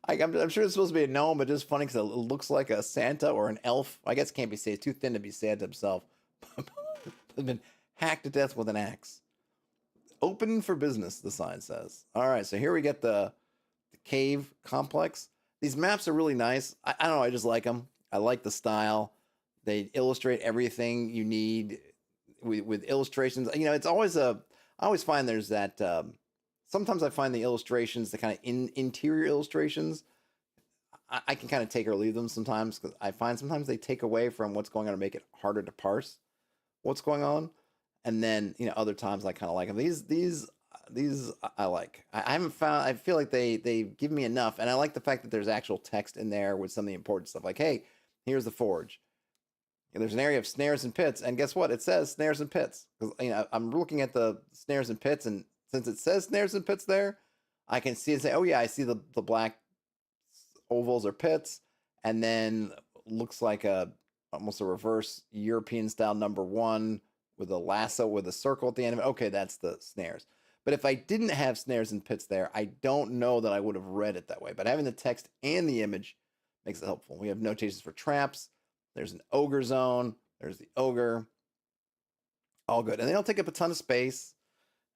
I'm sure it's supposed to be a gnome, but just funny because it looks like a Santa or an elf. I guess it can't be Santa. It's too thin to be Santa himself. It's been hacked to death with an axe. Open for business, the sign says. All right, so here we get the cave complex. These maps are really nice. I don't know, I just like them. I like the style. They illustrate everything you need with illustrations. You know, it's always I always find there's that. Sometimes I find the illustrations, the kind of interior illustrations, I can kind of take or leave them sometimes because I find sometimes they take away from what's going on to make it harder to parse what's going on. And then, you know, other times I kind of like them. These I like. I haven't found. I feel like they give me enough, and I like the fact that there's actual text in there with some of the important stuff. Like, hey, here's the forge. And there's an area of snares and pits, and guess what? It says snares and pits. Because you know, I'm looking at the snares and pits, and since it says snares and pits there, I can see and say, oh yeah, I see the black ovals or pits, and then looks like almost a reverse European style number 1 with a lasso with a circle at the end of it. Okay, that's the snares. But if I didn't have snares and pits there, I don't know that I would have read it that way. But having the text and the image makes it helpful. We have notations for traps. There's an ogre zone. There's the ogre. All good. And they don't take up a ton of space.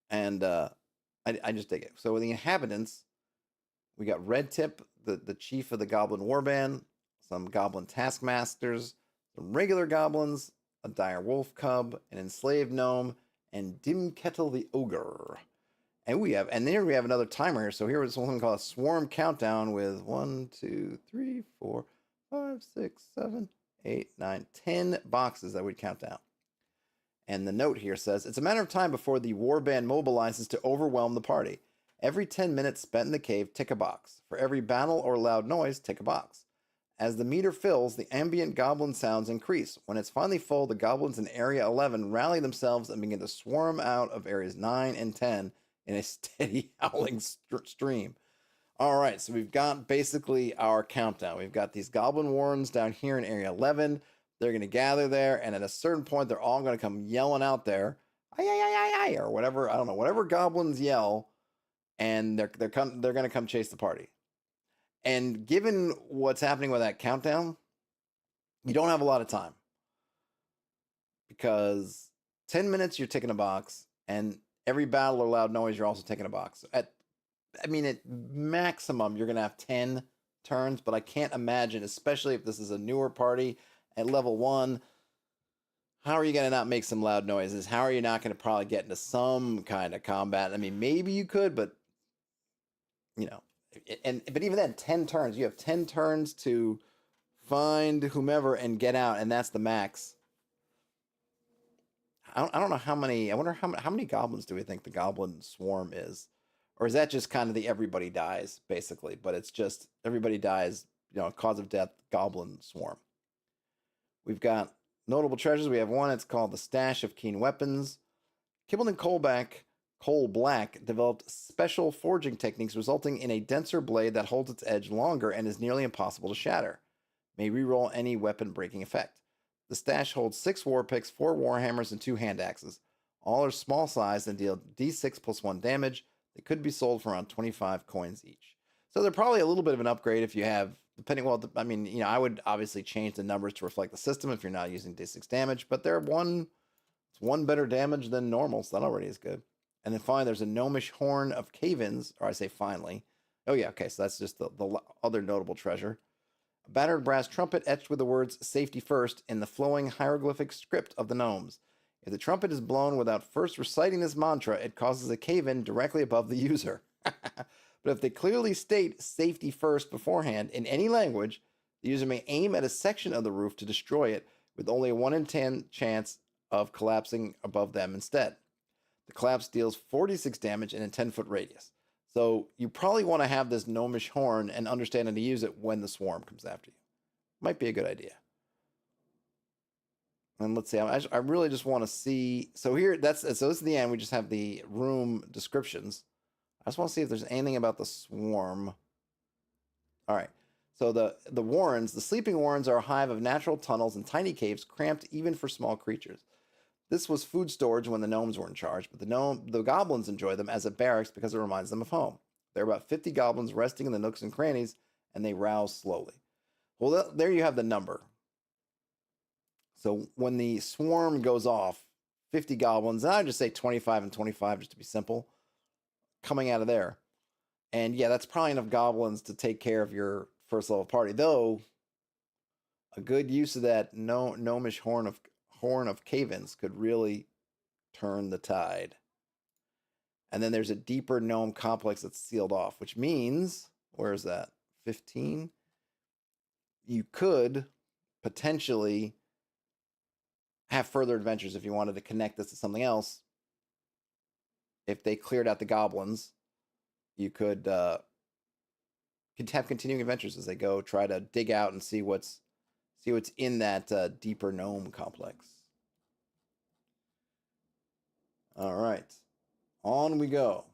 And I just dig it. So with the inhabitants, we got Red Tip, the chief of the Goblin Warband, some Goblin Taskmasters, some regular goblins, a dire wolf cub, an enslaved gnome, and Dim Kettle the ogre. And there we have another timer here. So here is something called a swarm countdown with 1, 2, 3, 4, 5, 6, 7, 8, 9, 10 boxes that we'd count down. And the note here says, it's a matter of time before the warband mobilizes to overwhelm the party. Every 10 minutes spent in the cave, tick a box. For every battle or loud noise, tick a box. As the meter fills, the ambient goblin sounds increase. When it's finally full, the goblins in Area 11 rally themselves and begin to swarm out of Areas 9 and 10 in a steady howling stream. All right, so we've got basically our countdown. We've got these goblin warrens down here in Area 11. They're going to gather there, and at a certain point, they're all going to come yelling out there, ay, ay, ay, ay, ay, or whatever, I don't know, whatever goblins yell, and they're going to come chase the party. And given what's happening with that countdown, you don't have a lot of time. Because 10 minutes, you're ticking a box, and every battle or loud noise, you're also taking a box. At maximum, you're going to have 10 turns, but I can't imagine, especially if this is a newer party at level 1, how are you going to not make some loud noises? How are you not going to probably get into some kind of combat? I mean, maybe you could, but, you know, but even then, 10 turns. You have 10 turns to find whomever and get out, and that's the max. I don't know how many. I wonder how many goblins do we think the goblin swarm is, or is that just kind of the everybody dies basically? But it's just everybody dies. You know, cause of death, goblin swarm. We've got notable treasures. We have one. It's called the Stash of Keen Weapons. Kibbled and Coal Black developed special forging techniques resulting in a denser blade that holds its edge longer and is nearly impossible to shatter. May reroll any weapon breaking effect. The stash holds 6 war picks, 4 warhammers, and 2 hand axes. All are small sized and deal d6 plus 1 damage. They could be sold for around 25 coins each. So they're probably a little bit of an upgrade if you have, I mean, you know, I would obviously change the numbers to reflect the system if you're not using d6 damage, but it's one better damage than normal, so that already is good. And then finally, there's a gnomish horn of cave-ins, or I say finally. Oh yeah, okay, so that's just the other notable treasure. A battered brass trumpet etched with the words safety first in the flowing hieroglyphic script of the gnomes. If the trumpet is blown without first reciting this mantra, it causes a cave-in directly above the user. But if they clearly state safety first beforehand in any language, the user may aim at a section of the roof to destroy it with only a 1 in 10 chance of collapsing above them instead. The collapse deals 46 damage in a 10-foot radius. So you probably want to have this gnomish horn and understand how to use it when the swarm comes after you. Might be a good idea. And let's see, I really just want to see. So this is the end. We just have the room descriptions. I just want to see if there's anything about the swarm. All right. So the warrens, the sleeping warrens are a hive of natural tunnels and tiny caves cramped even for small creatures. This was food storage when the gnomes were in charge, but the goblins enjoy them as a barracks because it reminds them of home. There are about 50 goblins resting in the nooks and crannies, and they rouse slowly. Well, there you have the number. So when the swarm goes off, 50 goblins, and I'd just say 25 and 25 just to be simple, coming out of there. And yeah, that's probably enough goblins to take care of your first level party. Though a good use of that gnomish horn of cave-ins could really turn the tide. And then there's a deeper gnome complex that's sealed off, which means, where is that? 15? You could potentially have further adventures if you wanted to connect this to something else. If they cleared out the goblins, you could have continuing adventures as they go try to dig out and see what's in that deeper gnome complex. All right, on we go.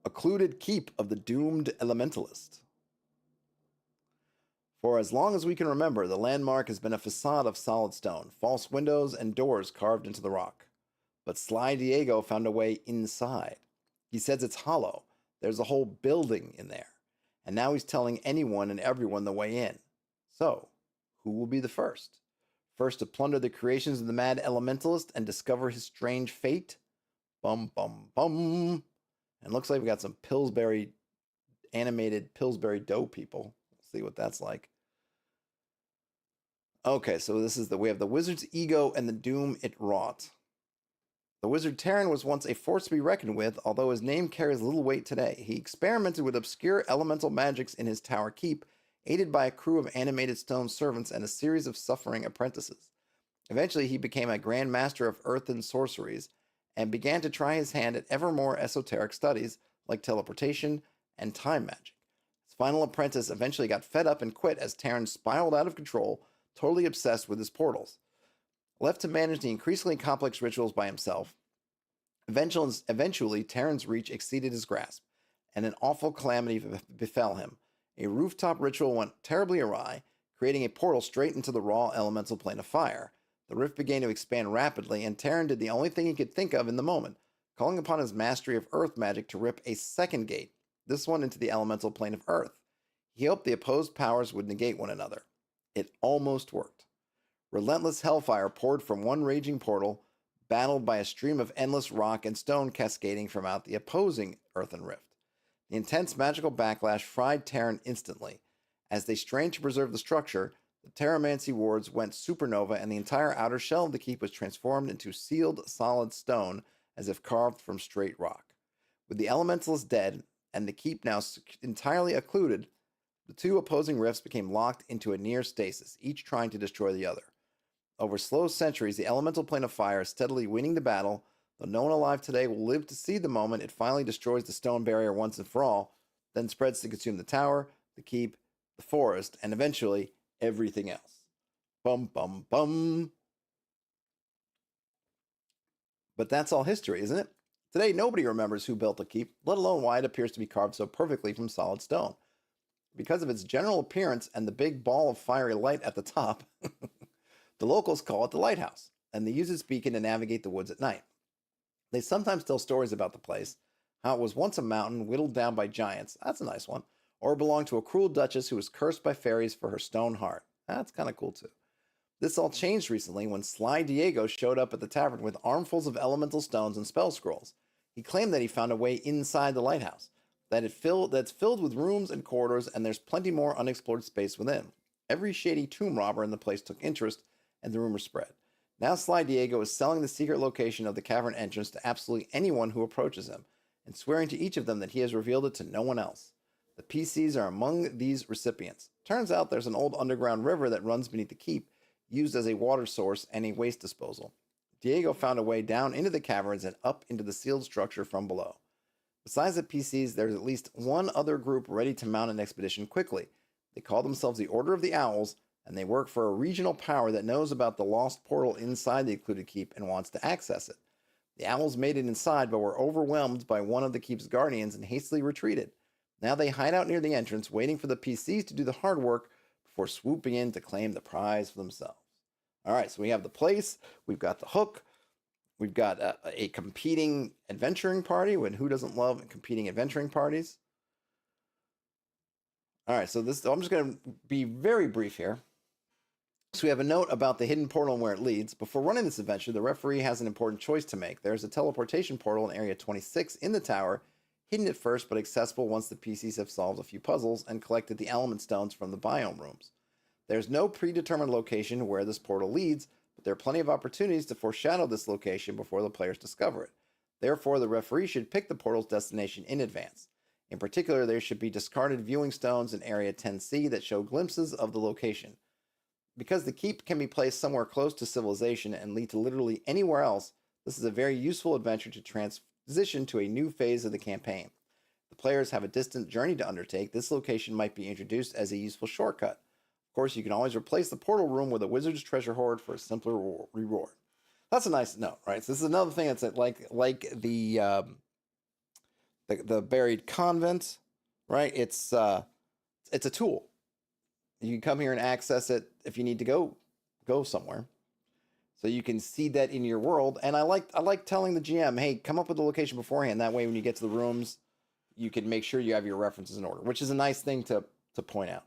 Occluded Keep of the Doomed Elementalist. For as long as we can remember, the landmark has been a facade of solid stone, false windows and doors carved into the rock. But Sly Diego found a way inside. He says it's hollow. There's a whole building in there. And now he's telling anyone and everyone the way in. So, who will be the first? First to plunder the creations of the mad elementalist and discover his strange fate? Bum, bum, bum. And looks like we got some animated Pillsbury Dough people. Let's see what that's like. Okay, so we have the wizard's ego and the doom it wrought. The wizard Terran was once a force to be reckoned with, although his name carries little weight today. He experimented with obscure elemental magics in his tower keep, aided by a crew of animated stone servants and a series of suffering apprentices. Eventually, he became a grand master of earthen sorceries and began to try his hand at ever more esoteric studies like teleportation and time magic. His final apprentice eventually got fed up and quit as Terran spiraled out of control, totally obsessed with his portals. Left to manage the increasingly complex rituals by himself, eventually Terran's reach exceeded his grasp, and an awful calamity befell him. A rooftop ritual went terribly awry, creating a portal straight into the raw elemental plane of fire. The rift began to expand rapidly, and Terran did the only thing he could think of in the moment, calling upon his mastery of earth magic to rip a second gate, this one into the elemental plane of earth. He hoped the opposed powers would negate one another. It almost worked. Relentless hellfire poured from one raging portal, battled by a stream of endless rock and stone cascading from out the opposing earthen rift. The intense magical backlash fried Terran instantly. As they strained to preserve the structure, the Terramancy wards went supernova and the entire outer shell of the keep was transformed into sealed solid stone as if carved from straight rock. With the elementalist dead and the keep now entirely occluded, the two opposing rifts became locked into a near stasis, each trying to destroy the other. Over slow centuries, the elemental plane of fire is steadily winning the battle, though no one alive today will live to see the moment it finally destroys the stone barrier once and for all, then spreads to consume the tower, the keep, the forest, and eventually everything else. Bum, bum, bum. But that's all history, isn't it? Today, nobody remembers who built the keep, let alone why it appears to be carved so perfectly from solid stone. Because of its general appearance and the big ball of fiery light at the top, the locals call it the lighthouse, and they use its beacon to navigate the woods at night. They sometimes tell stories about the place, how it was once a mountain whittled down by giants, that's a nice one, or belonged to a cruel duchess who was cursed by fairies for her stone heart. That's kind of cool too. This all changed recently when Sly Diego showed up at the tavern with armfuls of elemental stones and spell scrolls. He claimed that he found a way inside the lighthouse, that's filled with rooms and corridors, and there's plenty more unexplored space within. Every shady tomb robber in the place took interest, and the rumor spread. Now Sly Diego is selling the secret location of the cavern entrance to absolutely anyone who approaches him, and swearing to each of them that he has revealed it to no one else. The PCs are among these recipients. Turns out there's an old underground river that runs beneath the keep, used as a water source and a waste disposal. Diego found a way down into the caverns and up into the sealed structure from below. Besides the PCs, there's at least one other group ready to mount an expedition quickly. They call themselves the Order of the Owls, and they work for a regional power that knows about the lost portal inside the occluded keep and wants to access it. The Owls made it inside, but were overwhelmed by one of the keep's guardians and hastily retreated. Now they hide out near the entrance, waiting for the PCs to do the hard work before swooping in to claim the prize for themselves. All right, so we have the place, we've got the hook, we've got a competing adventuring party. When who doesn't love competing adventuring parties? All right, so I'm just going to be very brief here. So we have a note about the hidden portal and where it leads. Before running this adventure, the referee has an important choice to make. There's a teleportation portal in Area 26 in the tower, hidden at first but accessible once the PCs have solved a few puzzles and collected the element stones from the biome rooms. There's no predetermined location where this portal leads, but there are plenty of opportunities to foreshadow this location before the players discover it. Therefore, the referee should pick the portal's destination in advance. In particular, there should be discarded viewing stones in Area 10C that show glimpses of the location. Because the keep can be placed somewhere close to civilization and lead to literally anywhere else, this is a very useful adventure to transition to a new phase of the campaign. The players have a distant journey to undertake. This location might be introduced as a useful shortcut. Of course, you can always replace the portal room with a wizard's treasure hoard for a simpler reward. That's a nice note, right? So this is another thing that's like the buried convent, right? It's a tool. You can come here and access it if you need to go somewhere. So you can see that in your world. And I like telling the GM, hey, come up with the location beforehand. That way when you get to the rooms, you can make sure you have your references in order, which is a nice thing to point out.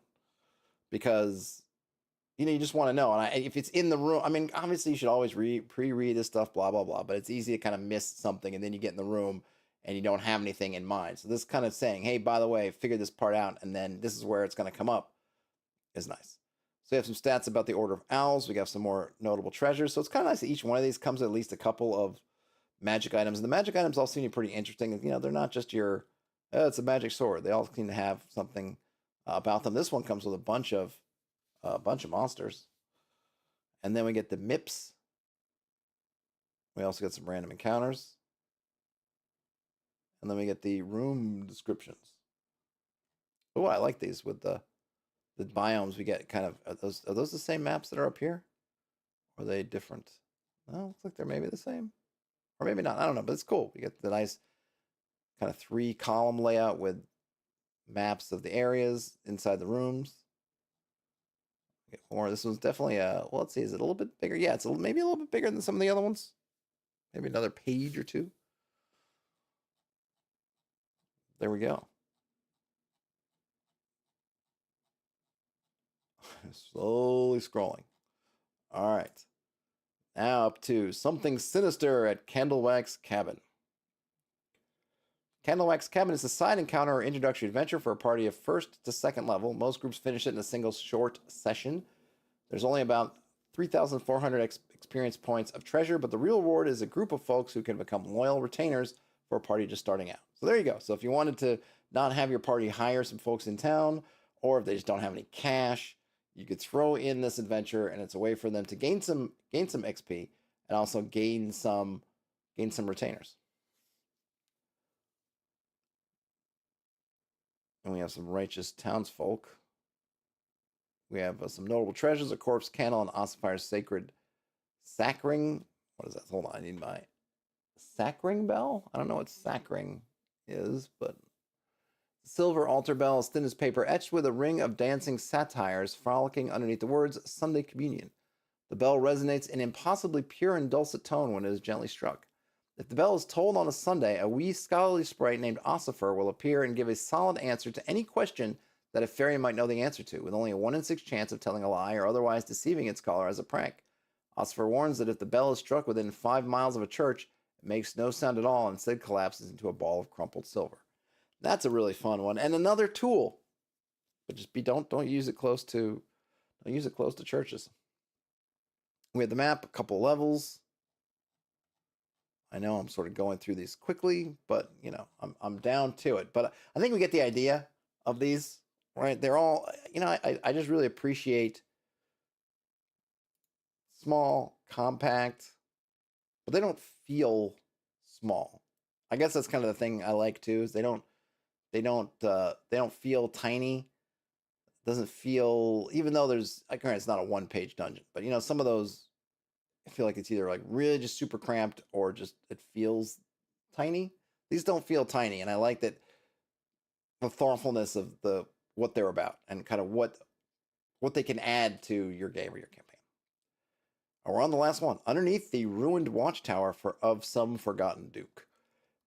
Because you just want to know. And if it's in the room, I mean, obviously you should always pre-read this stuff, blah, blah, blah. But it's easy to kind of miss something and then you get in the room and you don't have anything in mind. So this kind of saying, hey, by the way, figure this part out and then this is where it's going to come up is nice. So we have some stats about the Order of Owls. We got some more notable treasures. So it's kind of nice that each one of these comes with at least a couple of magic items. And the magic items all seem to be pretty interesting. They're not just your, it's a magic sword. They all seem to have something about them. This one comes with a bunch of monsters. And then we get the MIPS. We also get some random encounters. And then we get the room descriptions. Oh, I like these with the biomes. We get kind of, are those the same maps that are up here? Or are they different? Well, looks like they're maybe the same. Or maybe not. I don't know, but it's cool. We get the nice kind of 3-column layout with maps of the areas inside the rooms. Get more. This one's definitely well, let's see, is it a little bit bigger? Yeah, it's maybe a little bit bigger than some of the other ones. Maybe another page or two. There we go. Slowly scrolling. All right. Now up to Something Sinister at Candlewax Cabin. Candlewax Cabin is a side encounter or introductory adventure for a party of 1st to 2nd level. Most groups finish it in a single short session. There's only about 3,400 experience points of treasure, but the real reward is a group of folks who can become loyal retainers for a party just starting out. So there you go. So if you wanted to not have your party hire some folks in town, or if they just don't have any cash, you could throw in this adventure, and it's a way for them to gain some XP and also gain some retainers. And we have some righteous townsfolk. We have some notable treasures: a corpse candle and Ossifier's sacred sackring. What is that? Hold on, I need my sackring bell. I don't know what sackring is, but silver altar bell as thin as paper, etched with a ring of dancing satyrs frolicking underneath the words Sunday Communion. The bell resonates in impossibly pure and dulcet tone when it is gently struck. If the bell is tolled on a Sunday, a wee scholarly sprite named Ossifer will appear and give a solid answer to any question that a fairy might know the answer to, with only a 1 in 6 chance of telling a lie or otherwise deceiving its caller as a prank. Ossifer warns that if the bell is struck within 5 miles of a church, it makes no sound at all and instead collapses into a ball of crumpled silver. That's a really fun one, and another tool. But just don't use it close to churches. We have the map, a couple levels. I know I'm sort of going through these quickly, but I'm down to it. But I think we get the idea of these, right? They're all, I just really appreciate small, compact, but they don't feel small. I guess that's kind of the thing I like too, is they don't feel tiny. It doesn't feel, even though there's, it's not a 1-page dungeon, but some of those, I feel like it's either like really just super cramped or just it feels tiny. These don't feel tiny, and I like that the thoughtfulness of what they're about and kind of what they can add to your game or your campaign. We're on the last one. Underneath the ruined watchtower of some forgotten duke.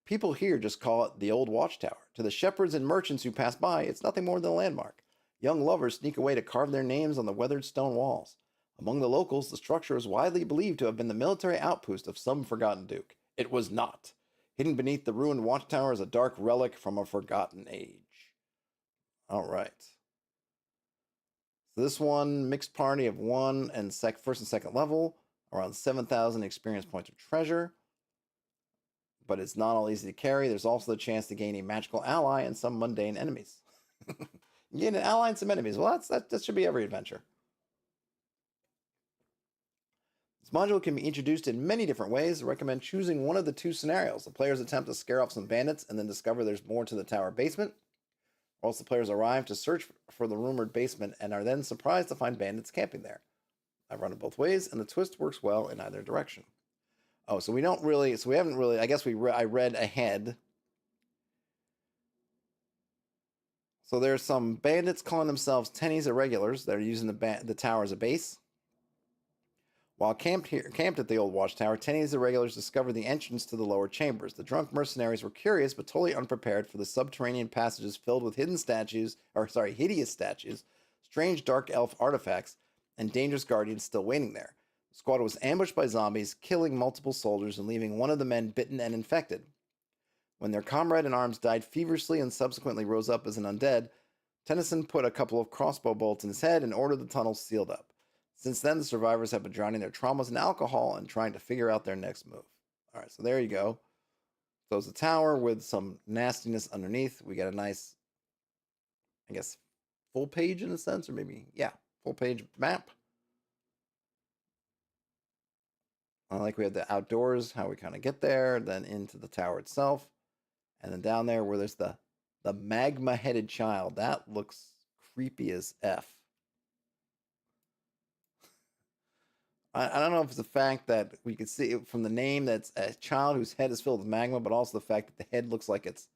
People here just call it the Old Watchtower. To the shepherds and merchants who pass by, it's nothing more than a landmark. Young lovers sneak away to carve their names on the weathered stone walls. Among the locals, the structure is widely believed to have been the military outpost of some forgotten duke. It was not. Hidden beneath the ruined watchtower is a dark relic from a forgotten age. All right. So this one, mixed party of one and first and second level, around 7,000 experience points of treasure. But it's not all easy to carry. There's also the chance to gain a magical ally and some mundane enemies. You gain an ally and some enemies. Well, that should be every adventure. This module can be introduced in many different ways. I recommend choosing one of the two scenarios. The players attempt to scare off some bandits and then discover there's more to the tower basement. Or else the players arrive to search for the rumored basement and are then surprised to find bandits camping there. I've run it both ways, and the twist works well in either direction. Oh, so we haven't really, I guess I read ahead. So there's some bandits calling themselves Tennies Irregulars that are using the tower as a base. While camped at the old watchtower, Tennies Irregulars discovered the entrance to the lower chambers. The drunk mercenaries were curious but totally unprepared for the subterranean passages filled with hideous statues, strange dark elf artifacts, and dangerous guardians still waiting there. The squad was ambushed by zombies, killing multiple soldiers and leaving one of the men bitten and infected. When their comrade in arms died feverishly and subsequently rose up as an undead, Tennyson put a couple of crossbow bolts in his head and ordered the tunnels sealed up. Since then, the survivors have been drowning their traumas in alcohol and trying to figure out their next move. All right, so there you go. So it's a tower with some nastiness underneath. We got a nice, I guess, full page in a sense, or maybe, yeah, full page map. Like we have the outdoors, how we kind of get there, then into the tower itself. And then down there where there's the magma-headed child. That looks creepy as F. I don't know if it's the fact that we can see it from the name that's a child whose head is filled with magma, but also the fact that the head looks like it's,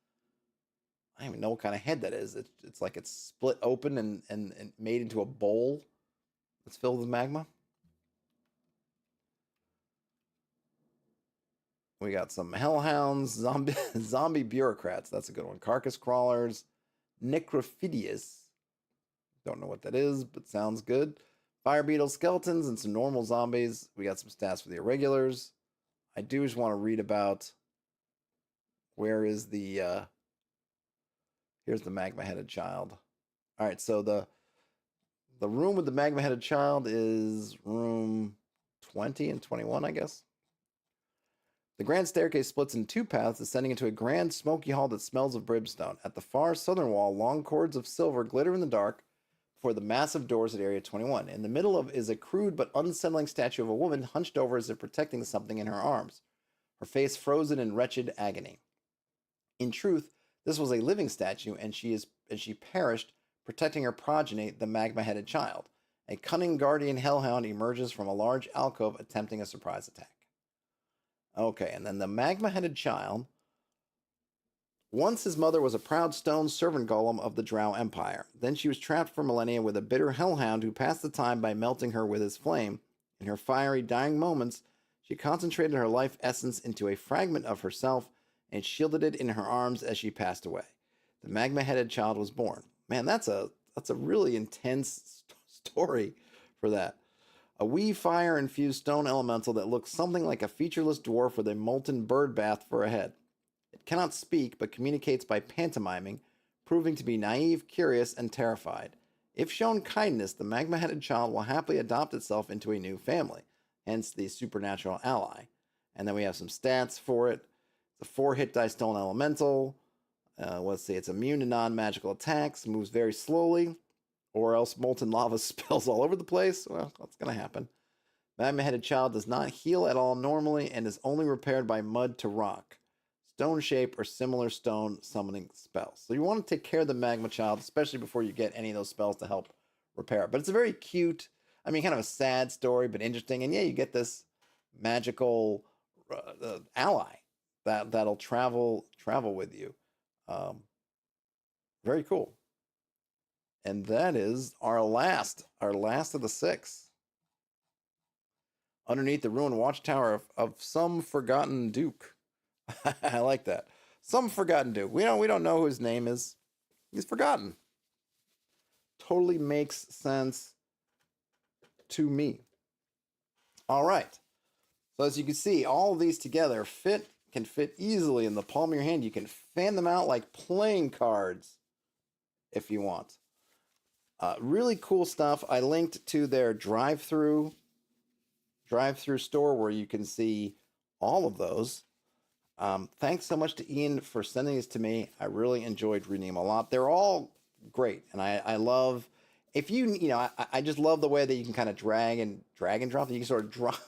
I don't even know what kind of head that is. It's like it's split open and made into a bowl that's filled with magma. We got some hellhounds, zombie bureaucrats. That's a good one. Carcass crawlers, necrophidius. Don't know what that is, but sounds good. Fire beetle skeletons and some normal zombies. We got some stats for the irregulars. I do just want to read about where is the here's the magma-headed child. All right, so the room with the magma-headed child is room 20 and 21, I guess. The grand staircase splits in two paths, descending into a grand smoky hall that smells of brimstone. At the far southern wall, long cords of silver glitter in the dark before the massive doors at Area 21. In the middle is a crude but unsettling statue of a woman hunched over as if protecting something in her arms, her face frozen in wretched agony. In truth, this was a living statue, and she perished protecting her progeny, the magma-headed child. A cunning guardian hellhound emerges from a large alcove attempting a surprise attack. Okay, and then the magma-headed child. Once his mother was a proud stone servant golem of the Drow Empire. Then she was trapped for millennia with a bitter hellhound who passed the time by melting her with his flame. In her fiery, dying moments, she concentrated her life essence into a fragment of herself and shielded it in her arms as she passed away. The magma-headed child was born. Man, that's a really intense story for that. A wee fire-infused stone elemental that looks something like a featureless dwarf with a molten bird bath for a head. It cannot speak, but communicates by pantomiming, proving to be naive, curious, and terrified. If shown kindness, the magma-headed child will happily adopt itself into a new family, hence the supernatural ally. And then we have some stats for it. It's a 4-hit die stone elemental. Let's see, it's immune to non-magical attacks, moves very slowly, or else molten lava spills all over the place. Well, that's going to happen. Magma-headed child does not heal at all normally and is only repaired by mud to rock, stone shape, or similar stone summoning spells. So you want to take care of the magma child, especially before you get any of those spells to help repair it. But it's a very cute, kind of a sad story, but interesting. And yeah, you get this magical ally that'll travel with you. Very cool. And that is our last of the 6. Underneath the ruined watchtower of some forgotten duke. I like that. Some forgotten duke. We don't know who his name is. He's forgotten. Totally makes sense to me. All right. So as you can see, all of these together can fit easily in the palm of your hand. You can fan them out like playing cards if you want. Really cool stuff. I linked to their drive-through store where you can see all of those. Thanks so much to Ian for sending these to me. I really enjoyed reading them a lot. They're all great, and I love if I just love the way that you can kind of drag and drop them. You can sort of drop.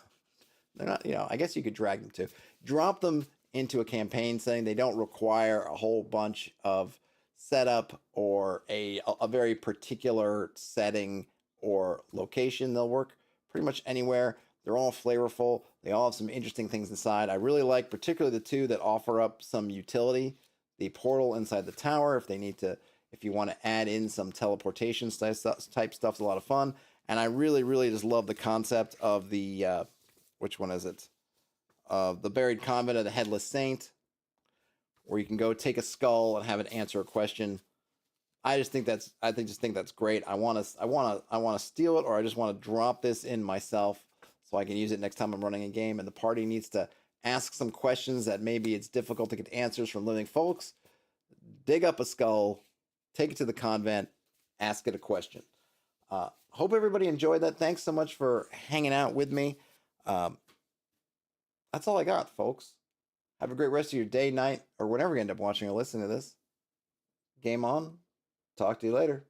They're not, I guess you could drag them too. Drop them into a campaign setting. They don't require a whole bunch of setup or a very particular setting or location. They'll work pretty much anywhere. They're all flavorful. They all have some interesting things inside. I really like particularly the two that offer up some utility. The portal inside the tower, if you want to add in some teleportation type stuff's a lot of fun. And I really, really just love the concept of the, which one is it? The Buried Convent of the Headless Saint, where you can go take a skull and have it answer a question. I just think that's great. I want to steal it, or I just want to drop this in myself so I can use it next time I'm running a game and the party needs to ask some questions that maybe it's difficult to get answers from living folks. Dig up a skull, take it to the convent, ask it a question. Hope everybody enjoyed that. Thanks so much for hanging out with me. That's all I got, folks. Have a great rest of your day, night, or whenever you end up watching or listening to this. Game on. Talk to you later.